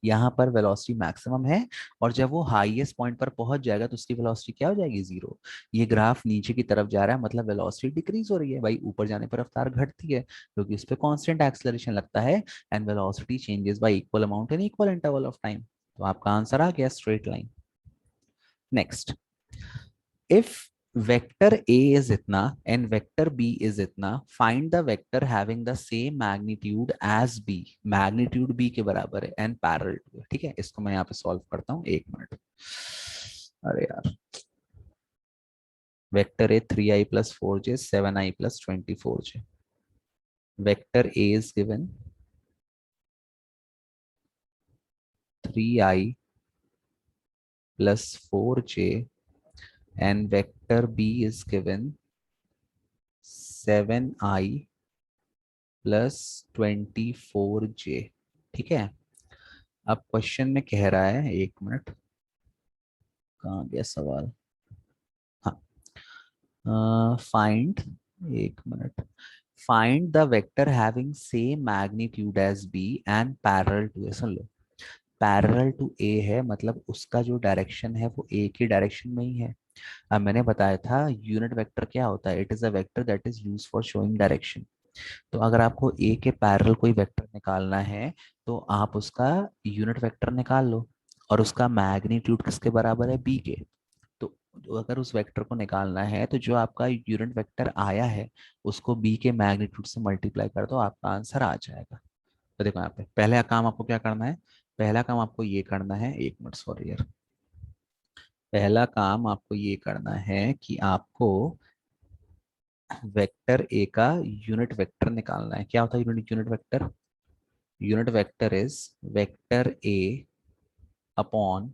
यहाँ पर वेलोसिटी मैक्सिमम है, और जब वो हाईएस्ट पॉइंट पर पहुंच जाएगा तो उसकी वेलोसिटी क्या हो जाएगी, जीरो। ये ग्राफ नीचे की तरफ जा रहा है, मतलब वेलोसिटी डिक्रीज हो रही है भाई, ऊपर जाने पर रफ्तार घटती है क्योंकि इस पे कांस्टेंट एक्सेलरेशन लगता है। And velocity changes y equal amount in equal interval of time. तो आपका आंसर आ गया straight line. Next, if vector A is इतना and vector B is इतना, find the vector having the same magnitude as B, magnitude B के बराबर है and parallel to है। ठीक है, इसको मैं यहाँ पे सॉल्व करता हूँ, एक मिनट। अरे यार, vector A 3i+4j 7i+24j, vector A is given 3i+4j and vector B is given 7i+24j। ठीक है, अब क्वेश्चन में कह रहा है, एक मिनट, कहाँ गया सवाल। हाँ, फाइंड, एक minute, find the vector having same magnitude as B and parallel to A. सुन लो, पैरेलल टू ए है मतलब उसका जो डायरेक्शन है वो ए की डायरेक्शन में ही है। अब मैंने बताया था यूनिट वेक्टर क्या होता है, it is a vector that is used for showing direction. तो अगर आपको ए के पैरेलल कोई वेक्टर निकालना है तो आप उसका यूनिट वेक्टर निकाल लो, और उसका मैग्नीट्यूड किसके बराबर है, बी के। तो अगर उस वेक्टर को निकालना है तो जो आपका यूनिट वेक्टर आया है उसको बी के मैग्नीट्यूड से मल्टीप्लाई कर दो, आपका आंसर आ जाएगा। तो देखो यहाँ पे पहला काम आपको क्या करना है, पहला काम आपको ये करना है, एक मिनट सॉरी यार, पहला काम आपको ये करना है कि आपको वेक्टर ए का यूनिट वेक्टर निकालना है। क्या होता है unit unit vector, unit vector is vector A upon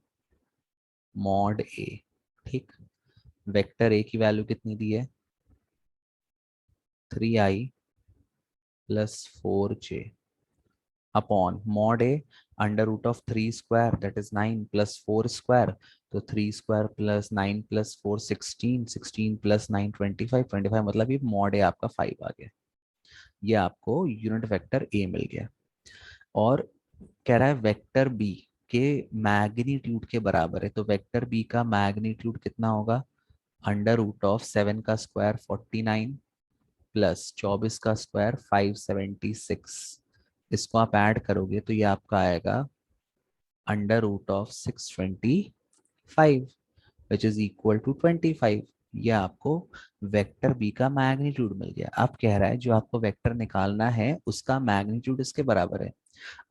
mod A. ठीक, वेक्टर ए की वैल्यू कितनी दी है, 3i+4j upon mod A, under root of 3 square that is 9 plus 4 square, तो 3 स्क्वायर प्लस 9+4 16, 16+9 25, मतलब ये मॉड ए आपका 5 आ गया। ये आपको यूनिट वेक्टर ए मिल गया। और कह रहा है वेक्टर बी के मैग्नीट्यूड के बराबर है, तो वेक्टर बी का मैग्नीट्यूड कितना होगा, अंडर रूट ऑफ 7 का स्क्वायर 49 प्लस 24 का स्क्वायर 576। इसको आप ऐड करोगे तो ये आपका आएगा under root of 625 which is equal to 25। ये आपको वेक्टर बी का मैग्नीट्यूड मिल गया। अब कह रहा है जो आपको वेक्टर निकालना है उसका मैग्नीट्यूड इसके बराबर है।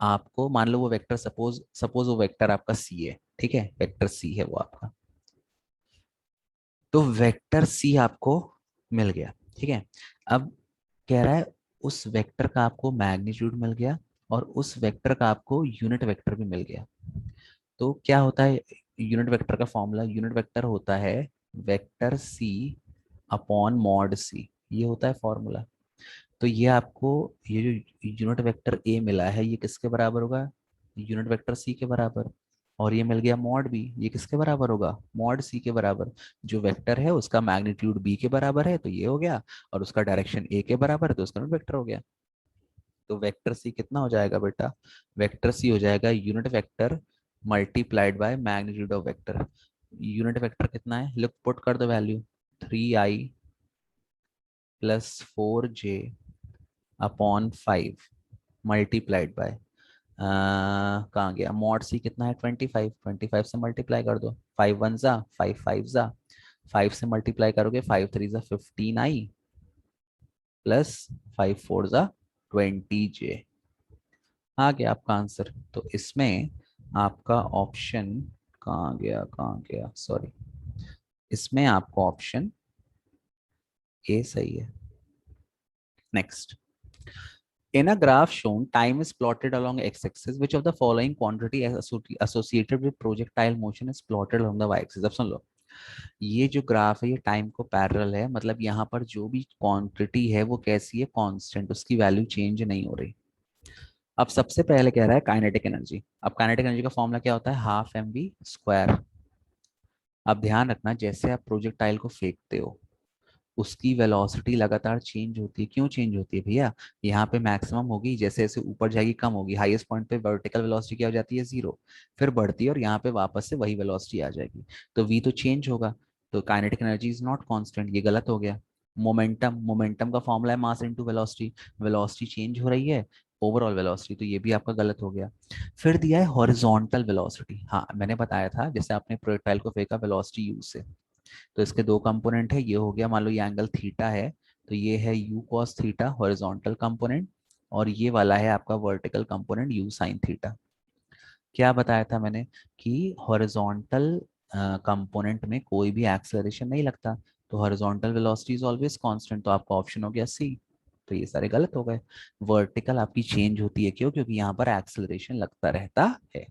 आपको मान लो वो वेक्टर, सपोज सपोज वो वेक्टर आपका सी है, ठीक है, वेक्टर सी है वो आपका, तो वेक्टर सी आपको मिल गया। ठीक है, अब कह रहा है उस वेक्टर का आपको मैग्नीट्यूड मिल गया और उस वेक्टर का आपको यूनिट वेक्टर भी मिल गया। तो क्या होता है यूनिट वेक्टर का फॉर्मूला, यूनिट वेक्टर होता है vector C upon mod C, ये होता है फॉर्मूला। तो ये आपको, ये जो यूनिट वेक्टर ए मिला है ये किसके बराबर होगा, यूनिट वेक्टर सी के बराबर। और ये मिल गया मॉड बी, ये किसके बराबर होगा, मॉड सी के बराबर। जो वेक्टर है उसका मैग्नीट्यूड बी के बराबर है तो ये हो गया, और उसका डायरेक्शन ए के बराबर है तो उसका वेक्टर हो गया। तो वेक्टर सी कितना हो जाएगा बेटा, वेक्टर सी हो जाएगा unit vector multiplied by magnitude of vector. Unit vector कितना है, लुक पुट कर दो value, 3i+4j upon 5 multiplied by, कहाँ गया, मॉड सी कितना है 25, 25 से मल्टीप्लाई कर दो, 5 वन जा 5 5 जा, 5 से मल्टीप्लाई करोगे 5 3 जा 15i प्लस 5 4 जा 20j, आ गया आपका आंसर। तो इसमें आपका ऑप्शन, कहाँ गया सॉरी, इसमें आपका ऑप्शन ए सही है। Next, in a graph shown, time is plotted along x-axis. Which of the following quantity as associated with projectile motion is plotted along the y-axis? अब सुन लो, ये जो ग्राफ है ये टाइम को पैरेलल है, मतलब यहाँ पर जो भी क्वांटिटी है वो कैसी है, कांस्टेंट, उसकी वैल्यू चेंज नहीं हो रही। अब सबसे पहले कह रहा है काइनेटिक एनर्जी। अब काइनेटिक एनर्जी का फॉर्मूला क्या होता है, हाफ एम वी स्क्वायर। अब ध्यान रखना, जैसे आप प्रोजेक्टाइल को फेंकते हो उसकी वेलोसिटी लगातार चेंज होती है। क्यों चेंज होती है भैया, यहाँ पे मैक्सिमम होगी, जैसे जैसे ऊपर जाएगी कम होगी, हाईएस्ट पॉइंट पे वर्टिकल वेलोसिटी क्या हो जाती है, जीरो, फिर बढ़ती है और यहाँ पे वापस से वही वेलोसिटी आ जाएगी, तो वी तो चेंज होगा। तो kinetic energy is not constant, ये गलत हो गया। मोमेंटम, मोमेंटम का फॉर्मूला है mass into velocity, velocity change हो रही है, ओवरऑल वेलोसिटी, तो ये भी आपका गलत हो गया। फिर दिया है हॉरिजॉन्टल वेलोसिटी। हाँ मैंने बताया था, जैसे आपने प्रोजेक्टाइल को फेंका वेलोसिटी यू से, तो इसके दो कंपोनेंट है, ये हो गया मान लो ये एंगल थीटा है, तो ये है you cos theta horizontal component, और ये वाला है आपका vertical component you sine theta. क्या बताया था मैंने कि हॉरिजॉन्टल कंपोनेंट में कोई भी एक्सेलरेशन नहीं लगता, तो horizontal velocity is always constant, तो आपका ऑप्शन हो गया सी। तो ये सारे गलत हो गए। वर्टिकल आपकी चेंज होती है, क्यों, क्योंकि यहाँ पर एक्सेलरेशन लगता रहता है।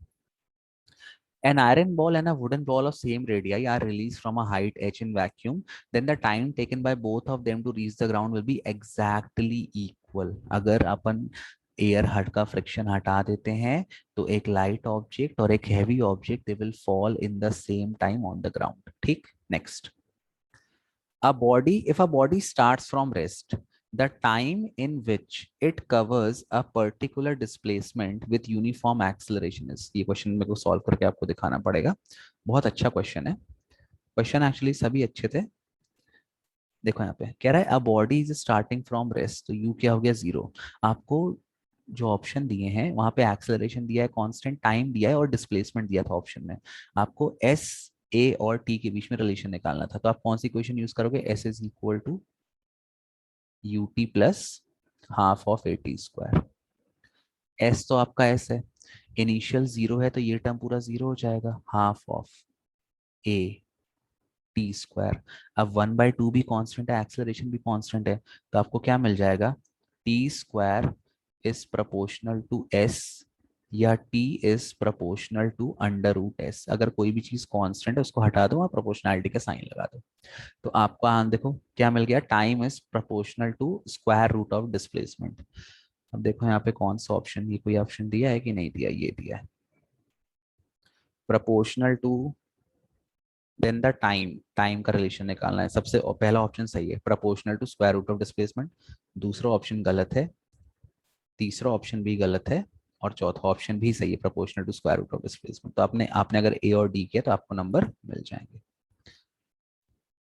An iron ball and a wooden ball of same radii are released from a height h in vacuum. Then the time taken by both of them to reach the ground will be exactly equal. अगर अपन एयर हट का फ्रिक्शन हटा देते हैं तो एक लाइट ऑब्जेक्ट और एक heavy object they will fall in the same time on the ground. ठीक, next. If a body starts from rest, the time in which it covers a particular displacement with uniform acceleration is, ये क्वेश्चन मेरे को सॉल्व करके आपको दिखाना पड़ेगा। बहुत अच्छा क्वेश्चन है, क्वेश्चन एक्चुअली सभी अच्छे थे। देखो यहाँ पे कह रहा है a body is starting from rest, तो यू क्या हो गया, जीरो। आपको जो ऑप्शन दिए हैं वहां पे एक्सेलरेशन दिया है, कांस्टेंट टाइम दिया है और डिस्प्लेसमेंट दिया था ऑप्शन में। आपको एस, ए और टी के बीच में रिलेशन निकालना था, तो आप कौन सी इक्वेशन यूज करोगे, s is equal to u t plus half of a t square. S तो आपका एस है, इनिशियल जीरो है, तो ये टर्म पूरा जीरो हो जाएगा, half of a t square. अब 1/2 भी कांस्टेंट है, एक्सेलरेशन भी कांस्टेंट है, तो आपको क्या मिल जाएगा, T square is proportional to S, या T is proportional to under root S. अगर कोई भी चीज कांस्टेंट है उसको हटा दो, आप प्रोपोर्शनैलिटी का साइन लगा दो, तो आपका आंसर देखो क्या मिल गया, time is proportional to square root of displacement. अब देखो यहाँ पे कौन सा ऑप्शन, ये कोई ऑप्शन दिया है कि नहीं दिया, ये दिया है proportional to, then the time, time का रिलेशन निकालना है। सबसे पहला ऑप्शन सही है, proportional to square root of displacement. दूसरा ऑप्शन गलत है, तीसरा ऑप्शन भी गलत है, और चौथा ऑप्शन भी सही है, proportional to square root of displacement. तो आपने आपने अगर ए और डी किया तो आपको नंबर मिल जाएंगे।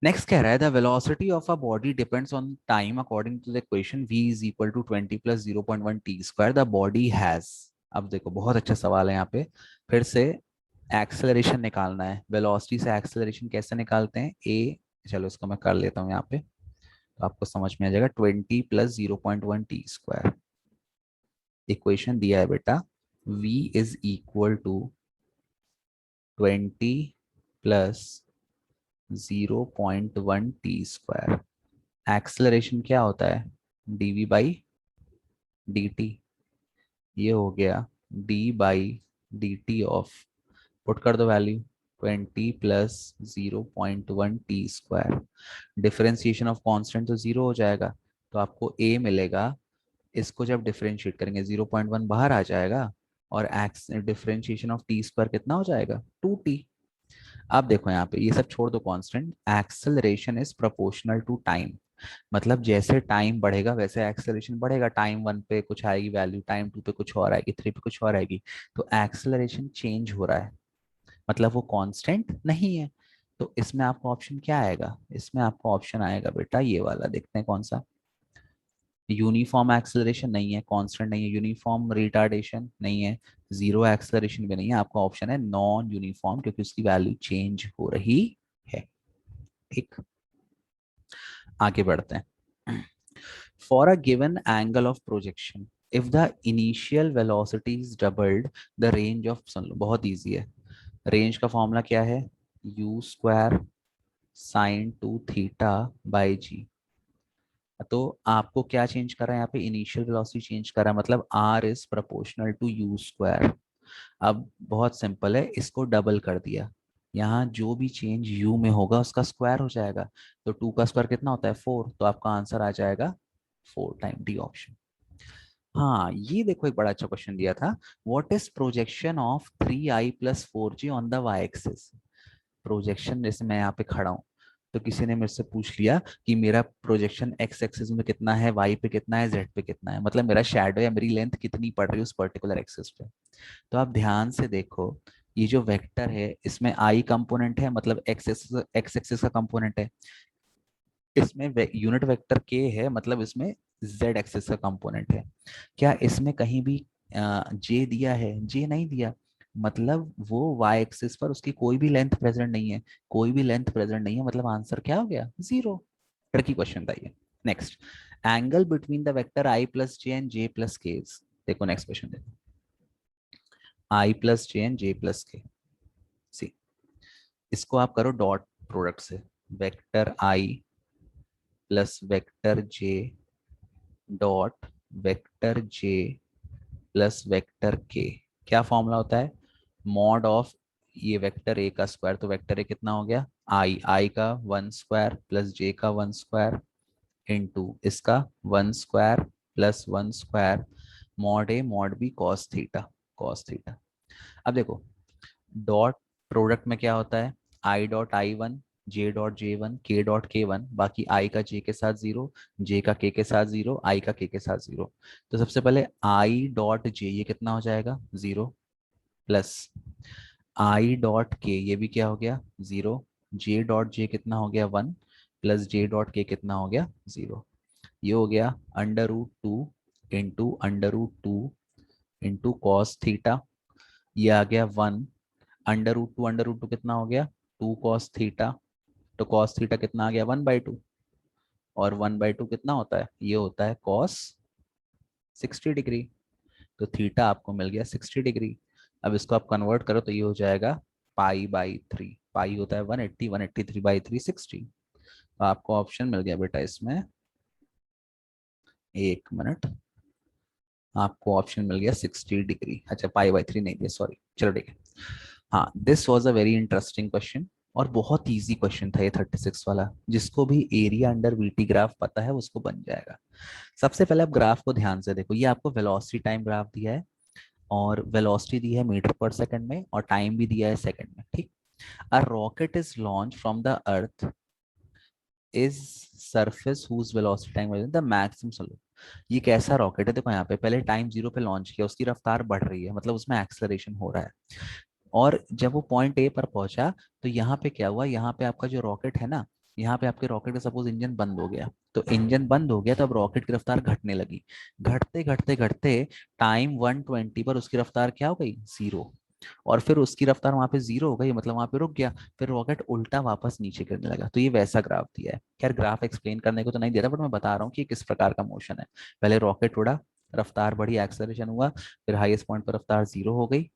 नेक्स्ट कह रहा है the velocity of a body depends on time according to the equation v is equal to 20 plus 0.1 t square the body has. अब देखो बहुत अच्छा सवाल है यहाँ पे, फिर से एक्सेलरेशन निकालना है, वेलोसिटी से एक्सेलरेशन कैसे निकालते हैं, ए, चलो इसको मैं कर लेता हूँ यहाँ पे, तो आपको समझ में आ जाएगा, 20 प्लस 0.1 टी स्क्वायर। इक्वेशन दिया है बेटा, v is equal to 20 plus 0.1 t square. Acceleration क्या होता है, dv बाई dt, ये हो गया d by D T of, put कर दो value, 20 plus 0.1 t square, differentiation of constant तो जीरो हो जाएगा, तो आपको a मिलेगा। इसको जब डिफरेंशिएट करेंगे 0.1 बाहर आ जाएगा, और x differentiation of T square कितना हो जाएगा, 2t। अब देखो यहाँ पे ये सब छोड़ दो constant, acceleration is proportional to time, मतलब जैसे टाइम बढ़ेगा वैसे एक्सेलरेशन बढ़ेगा, टाइम 1 पे कुछ आएगी वैल्यू, टाइम 2 पे कुछ और आएगी, 3 पे कुछ और आएगी, तो एक्सेलरेशन चेंज हो रहा है, मतलब वो कांस्टेंट नहीं है। तो इसमें आपका ऑप्शन क्या आएगा, इसमें आपका ऑप्शन आएगा बेटा ये वाला, देखते हैं कौन सा, यूनिफॉर्म एक्सेलरेशन नहीं है, कांस्टेंट नहीं है, यूनिफॉर्म रिटार्डेशन नहीं है, जीरो एक्सेलरेशन भी नहीं है, आपका ऑप्शन है नॉन यूनिफॉर्म, क्योंकि उसकी वैल्यू चेंज हो रही है। ठीक, आगे बढ़ते हैं। For a given angle of projection if the initial velocity is doubled the range of, सुन लो बहुत इजी है, रेंज का फॉर्मूला क्या है, u square sine two theta by g. तो आपको क्या चेंज कर रहा है यहाँ पे, इनिशियल वेलोसिटी चेंज कर रहा है, मतलब r is proportional to you square. अब बहुत सिंपल है, इसको डबल कर दिया, यहाँ जो भी चेंज u में होगा उसका स्क्वायर हो जाएगा, तो 2 का स्क्वायर कितना होता है 4, तो आपका आंसर आ जाएगा 4 टाइम, डी ऑप्शन। हाँ ये देखो एक बड़ा अच्छा क्वेश्चन दिया था, what is projection of 3i + 4j on the Y axis. Projection, जैसे मैं यहाँ पे खड़ा हूँ तो किसी ने मेरे से पूछ लिया कि मेरा प्रोजेक्शन एक्स एक्सिस में कितना है, वाई पे कितना है, जेड पे कितना है, मतलब मेरा शैडो या मेरी लेंथ कितनी पड़ रही है उस पर्टिकुलर एक्सिस पे। तो आप ध्यान से देखो, ये जो वेक्टर है इसमें आई कंपोनेंट है, मतलब एक्स एक्सिस का कंपोनेंट है, इसमें यूनिट वेक्टर के है, मतलब इसमें जेड एक्सिस का कंपोनेंट है। क्या इसमें कहीं भी जे दिया है? जे नहीं दिया, मतलब वो वाई एक्सिस पर उसकी कोई भी लेंथ प्रेजेंट नहीं है, कोई भी लेंथ प्रेजेंट नहीं है, मतलब आंसर क्या हो गया? जीरो। ट्रिकी क्वेश्चन था ये। Next, angle between the vector i+j and j+k। देखो नेक्स्ट क्वेश्चन देखो, i+j एंड j+k। सी, इसको आप करो डॉट प्रोडक्ट से, vector i plus vector j dot vector j plus vector k। क्या फॉर्मूला होता है? मॉड ऑफ ये वेक्टर ए का स्क्वायर, तो वेक्टर ए कितना हो गया? आई का 1 स्क्वायर प्लस जे का 1 स्क्वायर इंटू इसका 1 square plus 1 square, mod A mod B cos theta, cos theta. अब देखो, डॉट प्रोडक्ट में क्या होता है? i.i1, j.j1, k.k1, बाकी i का j के साथ जीरो, j का k के साथ जीरो, i का k के साथ जीरो। तो सबसे पहले i.j, ये कितना हो जाएगा? जीरो, प्लस i.k, ये भी क्या हो गया? जीरो, j.j कितना हो गया? 1, प्लस j.k कितना हो गया? जीरो। ये हो गया √2 इंटू √2 इंटू कॉस थीटा, ये आ गया 1, √2 कितना हो गया? 2 cos थीटा, तो कॉस थीटा कितना आ गया? 1/2, और 1/2 कितना होता है? ये होता है कॉस 60 डिग्री। तो थीटा आपको मिल गया 60 डिग्री। अब इसको आप कन्वर्ट करो तो ये हो जाएगा π/3, पाई होता है 180, 183/3 60। तो आपको ऑप्शन मिल गया बेटा इसमें, एक मिनट, आपको ऑप्शन मिल गया 60 डिग्री। अच्छा π/3 नहीं दिया, सॉरी, चलो ठीक है। हाँ, this was a very interesting question, और बहुत इजी क्वेश्चन था ये 36 वाला। जिसको भी एरिया अंडर वीटी ग्राफ पता है उसको बन जाएगा। सबसे पहले आप ग्राफ को ध्यान से देखो, ये आपको वेलोसिटी टाइम ग्राफ दिया है, और वेलोसिटी दी है मीटर पर सेकंड में, और टाइम भी दिया है सेकंड में, ठीक। A rocket is launch from the earth is surface whose velocity time the maximum solo. ये कैसा रॉकेट है? देखो यहाँ पे पहले टाइम जीरो पे लॉन्च किया, उसकी रफ्तार बढ़ रही है, मतलब उसमें एक्सेलरेशन हो रहा है। और जब वो पॉइंट ए पर पहुंचा तो यहाँ पे क्या हुआ? यहाँ पे आपका जो रॉकेट है ना, यहाँ पे आपके रॉकेट का सपोज इंजन बंद हो गया, तो इंजन बंद हो गया तो अब रॉकेट की रफ्तार घटने लगी, घटते घटते घटते टाइम 120 पर उसकी रफ्तार क्या हो गई? जीरो। और फिर उसकी रफ्तार वहां पे जीरो हो गई, मतलब वहां पे रुक गया, फिर रॉकेट उल्टा वापस नीचे गिरने लगा। तो ये वैसा ग्राफ दिया है। खैर ग्राफ एक्सप्लेन करने को तो नहीं दिया था, बट मैं बता रहा हूँ कि किस प्रकार का मोशन है। पहले रॉकेट उड़ा, रफ्तार बढ़ी, एक्सेलरेशन हुआ, फिर हाईएस्ट पॉइंट पर रफ्तार जीरो हो गई,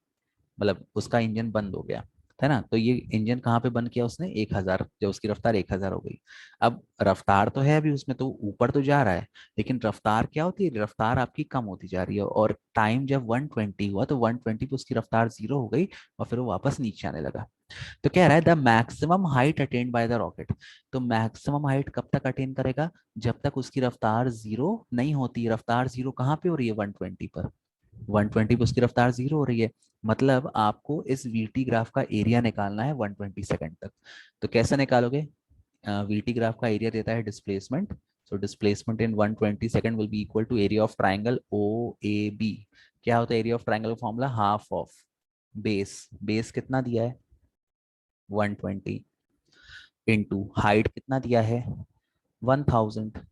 मतलब उसका इंजन बंद हो गया, है ना। तो ये इंजन कहाँ पे बंद किया उसने? 1000, जब उसकी रफ्तार 1000 हो गई। अब रफ्तार तो है अभी उसमें, तो ऊपर तो जा रहा है, लेकिन रफ्तार क्या होती है? रफ्तार आपकी कम होती जा रही है, और टाइम जब 120 हुआ तो 120 पे उसकी रफ्तार जीरो हो गई, और फिर वो वापस नीचे आने लगा। तो कह रहा है the maximum height attend by the rocket. तो मैक्सिमम हाइट कब तक अटेन करेगा? जब तक उसकी रफ्तार जीरो नहीं होती। रफ्तार जीरो कहाँ पे हो रही है? 120 पर। 120 पे उसकी रफ्तार जीरो हो रही है, मतलब आपको इस वीटी ग्राफ का एरिया निकालना है 120 सेकंड तक। तो कैसे निकालोगे? वीटी ग्राफ का एरिया देता है displacement, so displacement in 120 second will be equal to area of triangle O A B. क्या होता है एरिया ऑफ ट्राइंगल का formula? Half of base, base कितना दिया है? 120, इंटू हाइट कितना दिया है? 1000,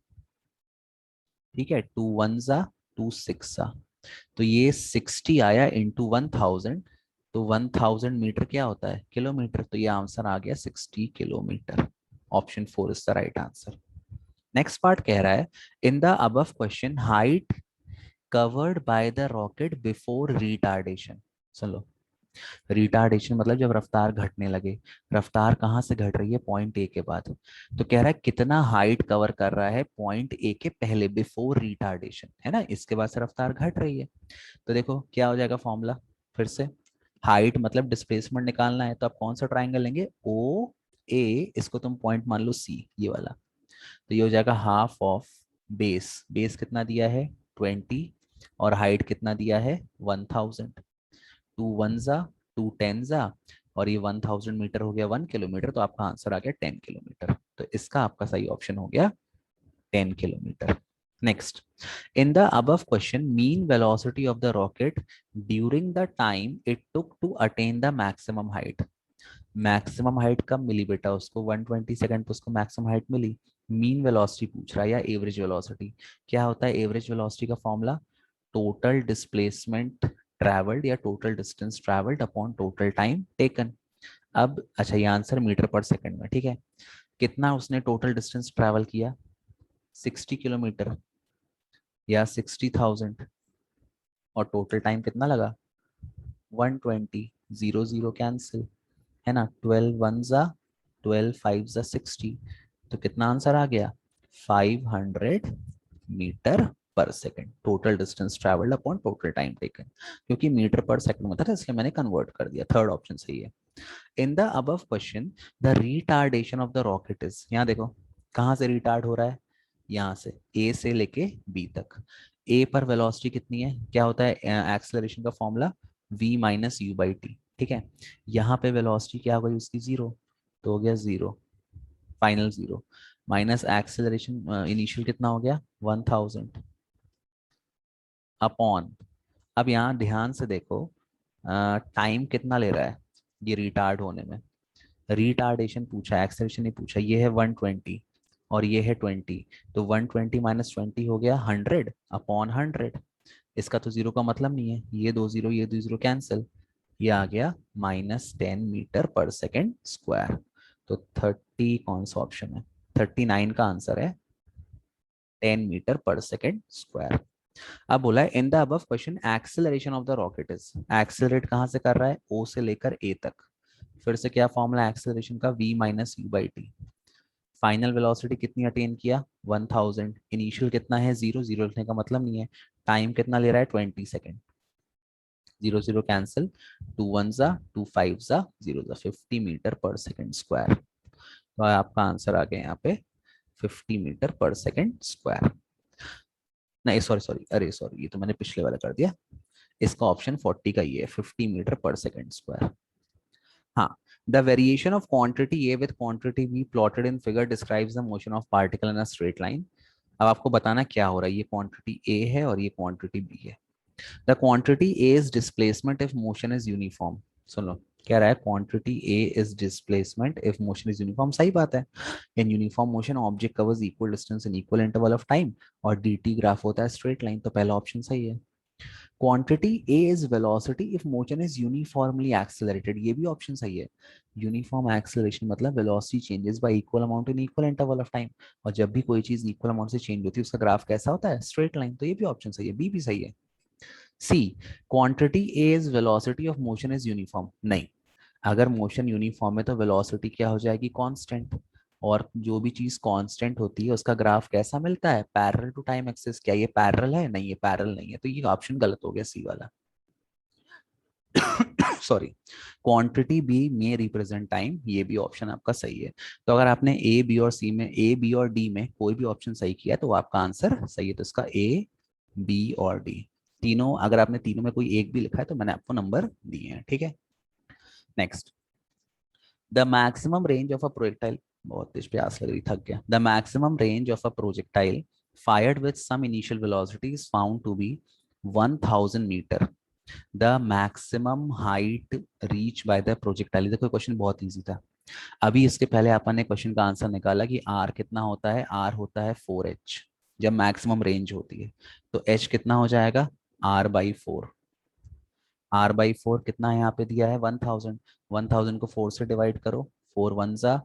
ठीक है, 2 1 2 6, तो ये 60 आया इंटू 1000, तो 1000 मीटर क्या होता है? किलोमीटर। तो ये आंसर आ गया 60 kilometre. Option 4 is the right answer. Next part कह रहा है, in the above question height covered by the rocket before retardation. चलो, रिटार्डेशन मतलब जब रफ्तार घटने लगे। रफ्तार कहाँ से घट रही है? पॉइंट ए के बाद। तो कह रहा है कितना हाइट कवर कर रहा है पॉइंट ए के पहले, बिफोर रिटार्डेशन, है ना, इसके बाद से रफ्तार घट रही है। तो देखो क्या हो जाएगा फॉर्मूला, फिर से हाइट मतलब डिस्प्लेसमेंट निकालना है, तो आप कौन सा ट्राइंगल लेंगे, ओ ए, इसको तुम पॉइंट मान लो सी, ये वाला। तो ये हो जाएगा हाफ ऑफ बेस, बेस कितना दिया है 20, और हाइट कितना दिया है 1000, टू वन जा, टू टेन जा, और ये 1000 मीटर हो गया 1 किलोमीटर, तो आपका आंसर आ गया 10 किलोमीटर। तो इसका आपका सही ऑप्शन हो गया 10 kilometre. Next, in the above question, mean velocity of the rocket during the time it took to attain the maximum height. Maximum height कब मिली बेटा उसको, 120 सेकंड पे उसको मैक्सिमम हाइट मिली। मीन वेलोसिटी पूछ रहा है या एवरेज वेलोसिटी। क्या होता है एवरेज वेलोसिटी का फॉर्मूला, टोटल डिस्प्लेसमेंट ट्रैवल्ड या total distance travelled upon total time taken. अब अच्छा, ये आंसर मीटर पर सेकंड में, ठीक है। कितना उसने टोटल डिस्टेंस ट्रैवल किया, 60 किलोमीटर या 60,000, और टोटल टाइम कितना लगा 120, जीरो जीरो कैंसिल, है ना, 12 वन जा 12 फाइव जा 60, तो कितना आंसर आ गया 500 metre per second, total distance travelled upon total time taken. क्योंकि मीटर पर सेकंड में था इसलिए मैंने कन्वर्ट कर दिया, थर्ड ऑप्शन सही है। In the above question the retardation of the rocket is, यहाँ देखो कहाँ से रिटार्ड हो रहा है, यहाँ से ए से लेके बी तक। ए पर वेलोसिटी कितनी है, क्या होता है एक्सेलरेशन का formula v minus you by T, ठीक है। यहाँ पे वेलोसिटी क्या हो गई उसकी जीरो, तो हो गया zero, final zero, minus acceleration initial कितना हो गया 1000 अपॉन, अब यहाँ ध्यान से देखो टाइम कितना ले रहा है ये रिटार्ड होने में, रिटार्डेशन पूछा है एक्सेलरेशन नहीं पूछा, ये है 120 और ये है 20, तो 120 माइनस 20 हो गया 100 अपॉन 100, इसका तो जीरो का मतलब नहीं है, ये दो जीरो कैंसिल, ये आ गया -10 मीटर पर सेकेंड स्क्वायर। तो 30 कौन सा ऑप्शन है, 39 का आंसर है 10 मीटर पर सेकेंड स्क्वायर। अब बोला है in the above question acceleration of the rocket is, accelerate कहाँ से कर रहा है ओ से लेकर ए तक, फिर से क्या फॉर्मूला एक्सेलरेशन का v minus you by T, final velocity कितनी अटेन किया 1000, इनिशियल कितना है जीरो, जीरो लिखने का मतलब नहीं है, टाइम कितना ले रहा है 20 second, zero zero cancel, two one जा टू फाइव जा जीरो जा 50 मीटर पर सेकेंड स्क्वायर, तो आपका आंसर आ गया यहाँ पे 50 मीटर पर सेकेंड स्क्वायर। नहीं सॉरी सॉरी, अरे सॉरी, ये तो मैंने पिछले वाला कर दिया, इसका ऑप्शन 40 का ही है 50 मीटर पर सेकेंड स्क्वायर। हाँ, the variation of quantity A with quantity B plotted in figure describes the motion of particle in a straight line. अब आपको बताना क्या हो रहा है, ये क्वांटिटी ए है और ये क्वांटिटी बी है। The quantity A is displacement if motion is uniform, सुन लो क्या रहा है, quantity A is displacement if motion is uniform, सही बात है। In uniform motion object covers equal distance in equal interval of time, और dt ग्राफ होता है स्ट्रेट लाइन, तो पहला ऑप्शन सही है। Quantity A is velocity if motion is uniformly accelerated, ये भी ऑप्शन सही है। यूनिफॉर्म एक्सेलरेशन मतलब velocity changes y equal amount in equal interval of time, और जब भी कोई चीज इक्वल अमाउंट से चेंज होती है उसका ग्राफ कैसा होता है स्ट्रेट लाइन, तो ये भी ऑप्शन सही है, बी भी सही है। C, quantity A is velocity of motion is uniform, नहीं, अगर मोशन यूनिफॉर्म है तो वेलोसिटी क्या हो जाएगी कांस्टेंट, और जो भी चीज कांस्टेंट होती है उसका ग्राफ कैसा मिलता है पैरेलल टू टाइम एक्सिस, क्या ये पैरेलल है, नहीं ये पैरेलल नहीं है, तो ये ऑप्शन गलत हो गया सी वाला। सॉरी, क्वांटिटी बी में रिप्रेजेंट टाइम, ये भी ऑप्शन आपका सही है। तो अगर आपने ए बी और सी में, ए बी और डी में कोई भी ऑप्शन सही किया तो आपका आंसर सही है, तो इसका ए बी और डी तीनों, अगर आपने तीनों में कोई एक भी लिखा है तो मैंने आपको नंबर दिए हैं, ठीक है। Next, the maximum range of a projectile, बहुत तेज प्यास लग रही, थक गया, the maximum range of a projectile fired with some initial velocity is found to be 1000 meter, the maximum height reached by the projectile, देखो क्वेश्चन बहुत इजी था। अभी इसके पहले अपन ने क्वेश्चन का आंसर निकाला कि r कितना होता है, r होता है 4h जब मैक्सिमम रेंज होती है, तो h कितना हो जाएगा r/4, r/4 कितना है यहाँ पे दिया है 1000, 1000 को 4 से डिवाइड करो, 4 वन जा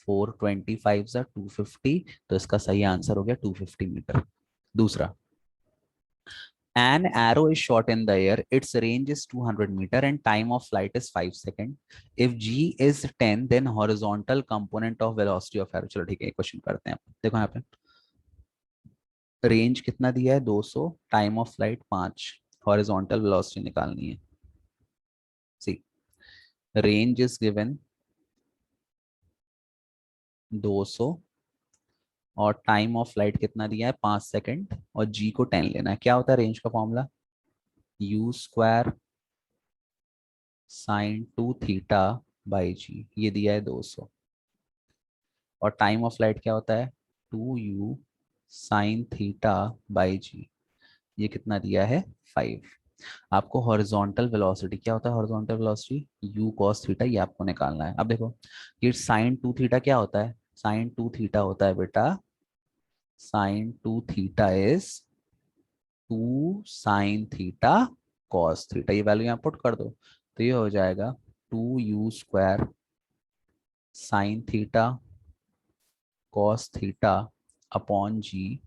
4, 25 जा 250, तो इसका सही आंसर हो गया 250 मीटर। दूसरा, an arrow is shot in the air, its range is 200 meter and time of flight is 5 second, if g is 10 then horizontal component of velocity of arrow, चलो ठीक है क्वेश्चन करते हैं, देखो यहाँ पे रेंज कितना दिया है 200, time of flight 5, horizontal velocity निकालनी है। सी, रेंज इज गिवन 200 और टाइम ऑफ फ्लाइट कितना दिया है 5 सेकंड और जी को 10 लेना है। क्या होता है रेंज का formula? U square sine 2 theta by g, ये दिया है 200। और टाइम ऑफ फ्लाइट क्या होता है? 2u sine theta by g, ये कितना दिया है 5। आपको हॉरिजॉन्टल वेलोसिटी क्या होता है? Horizontal velocity u cos theta, ये आपको निकालना है। अब देखो ये साइन 2 थीटा क्या होता है? साइन 2 थीटा होता है बेटा, sine 2 theta is 2 sin theta cos theta. ये वैल्यू यहाँ पुट कर दो तो ये हो जाएगा 2u² sine theta cos theta upon g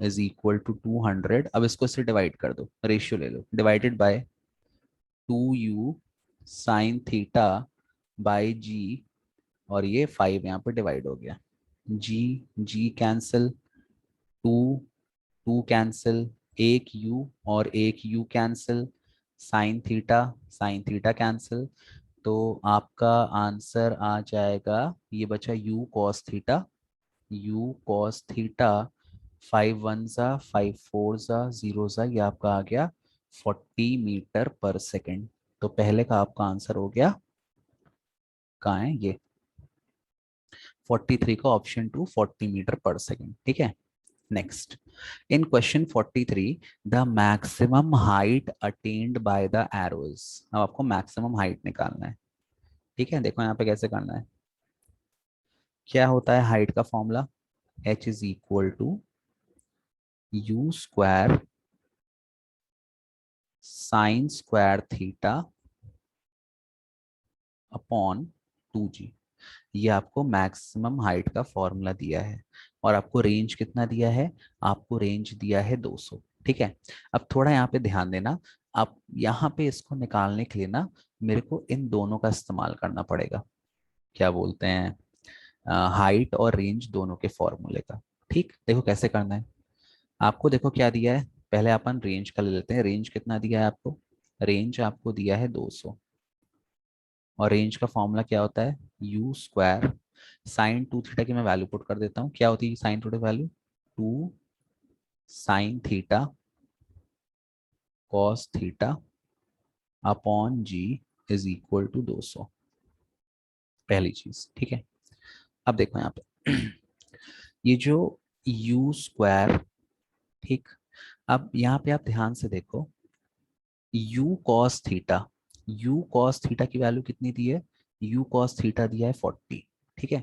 is equal to 200। अब इसको इससे डिवाइड कर दो, रेशियो ले लो, divided by 2u sine theta by g, और ये 5 यहाँ पे डिवाइड हो गया। G g cancel, two two cancel, एक यू और एक u cancel, sine theta cancel. तो आपका आंसर आ जाएगा, ये बचा you cos theta, you cos theta 5 1 5 4 0 ये आपका आ गया 40 मीटर पर सेकेंड। तो पहले का आपका आंसर हो गया, कहाँ है ये, 43 का ऑप्शन 2 40 मीटर पर सेकेंड। ठीक है। Next, in question 43 the maximum height attend by the arrows. अब आपको मैक्सिमम हाइट निकालना है। ठीक है, देखो यहाँ पे कैसे करना है। क्या होता है हाइट का formula? h is equal to you square sine square theta upon 2g। ये आपको मैक्सिमम हाइट का फॉर्मूला दिया है। और आपको रेंज कितना दिया है? आपको रेंज दिया है 200। ठीक है। अब थोड़ा यहाँ पे ध्यान देना, आप यहाँ पे इसको निकालने के लिए ना मेरे को इन दोनों का इस्तेमाल करना पड़ेगा। क्या बोलते हैं, हाइट और रेंज दोनों के फॉर्मूले का। ठीक, देखो कैसे करना है। आपको देखो क्या दिया है, पहले अपन रेंज का ले लेते हैं। रेंज कितना दिया है आपको? रेंज आपको दिया है 200। और रेंज का फॉर्मूला क्या होता है? यू स्क्वायर साइन 2 थीटा की मैं वैल्यू पुट कर देता हूँ। क्या होती है sine theta value? 2 sin theta cos theta upon g is equal to 200। पहली चीज, ठीक है। अब देखो यहाँ पे ये जो यू स्क्वायर, ठीक। अब यहाँ पे आप ध्यान से देखो, you cos theta, you cos theta की वैल्यू कितनी दी है? यू कॉस थीटा दिया है 40। ठीक है।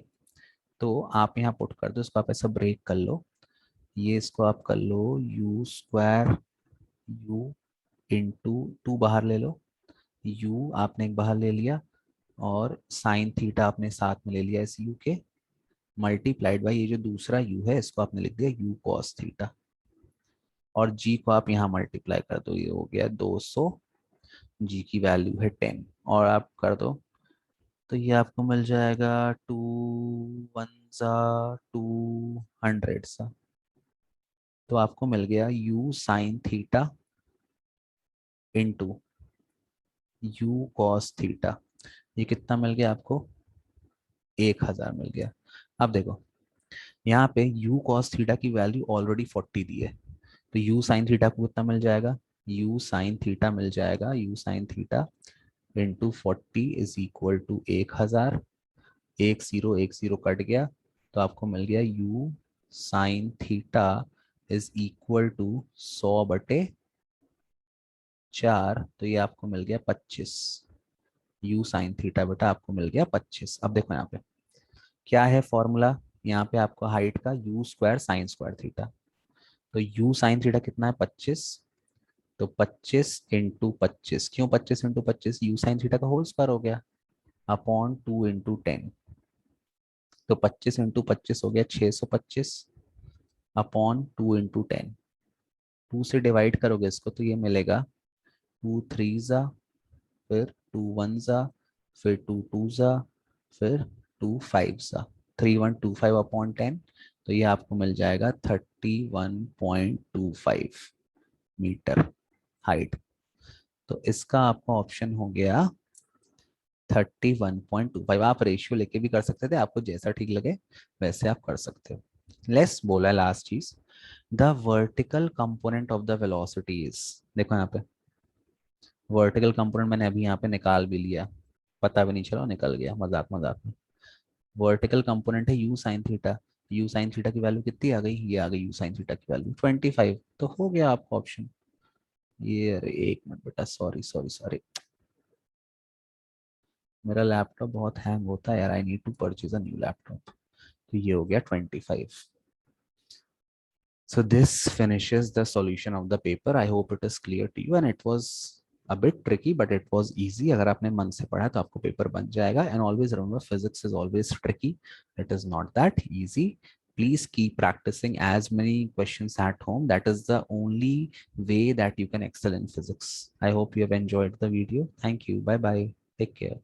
तो आप यहाँ पुट कर दो, इसको आप ऐसा ब्रेक कर लो, ये इसको आप कर लो यू स्क्वायर, यू इंटू 2 बाहर ले लो, यू आपने एक बाहर ले लिया, और साइन थीटा आपने साथ में ले लिया इस यू के, मल्टीप्लाइड बाई ये जो दूसरा यू है इसको आपने लिख दिया यू कॉस थीटा, और जी को आप यहाँ मल्टीप्लाई कर दो, ये हो गया 200। जी की वैल्यू है 10, और आप कर दो तो ये आपको मिल जाएगा 2 1 200 सा। तो आपको मिल गया you sine theta into you cos theta. ये कितना मिल गया आपको? 1000 मिल गया। अब देखो यहाँ पे u cos थीटा की वैल्यू ऑलरेडी 40 दी है, तो u sin थीटा को कितना मिल जाएगा? u sin थीटा मिल जाएगा, u sin theta into 40 is equal to 1000। 1 0 1 0 cut गया, तो आपको मिल गया u sin theta is equal to 100/4। तो ये आपको मिल गया 25। u sin थीटा बेटा आपको मिल गया 25। अब देखो यहाँ पे क्या है फॉर्मूला, यहाँ पे आपको हाइट का you square sine square theta, तो यू साइन थीटा कितना है 25। तो 25 × 25, क्यों 25 × 25? यू साइन थीटा का होल स्क्वायर हो गया अपॉन 2 × 10। तो 25 × 25 हो गया 625 अपॉन 2 × 10। 2 से डिवाइड करोगे इसको तो ये मिलेगा 2 3 फिर 2 1 फिर 2 2 फिर 2 5 3 1 2 5 अपॉन 10। तो ये आपको मिल जाएगा 31.25 मीटर हाइट। तो इसका आपका ऑप्शन हो गया 31.25। आप रेशियो लेके भी कर सकते थे, आपको जैसा ठीक लगे वैसे आप कर सकते हो। लेस बोला है लास्ट चीज, the vertical component of the velocity is, देखो यहाँ पे वर्टिकल कंपोनेंट मैंने अभी यहाँ पे निकाल भी लिया, पता भी नहीं चला निकल गया मजाक मजाक में। वर्टिकल कंपोनेंट है you sine theta, you sine theta की वैल्यू कितनी आ गई, ये आ गई यू साइन थीटा की वैल्यू 25, तो हो गया आपका ऑप्शन ये। अरे एक मिनट बेटा, सॉरी सॉरी सॉरी, मेरा लैपटॉप बहुत हैंग होता है यार, I need to purchase a new laptop. तो ये हो गया 25। So this finishes the solution of the paper. I hope it is clear to you and it was a bit tricky but it was easy. अगर आपने मन से पढ़ा तो आपको पेपर बन जाएगा। And always remember, physics is always tricky. It is not that easy. Please keep practicing as many questions at home. That is the only way that you can excel in physics. I hope you have enjoyed the video. Thank you. Bye bye. Take care.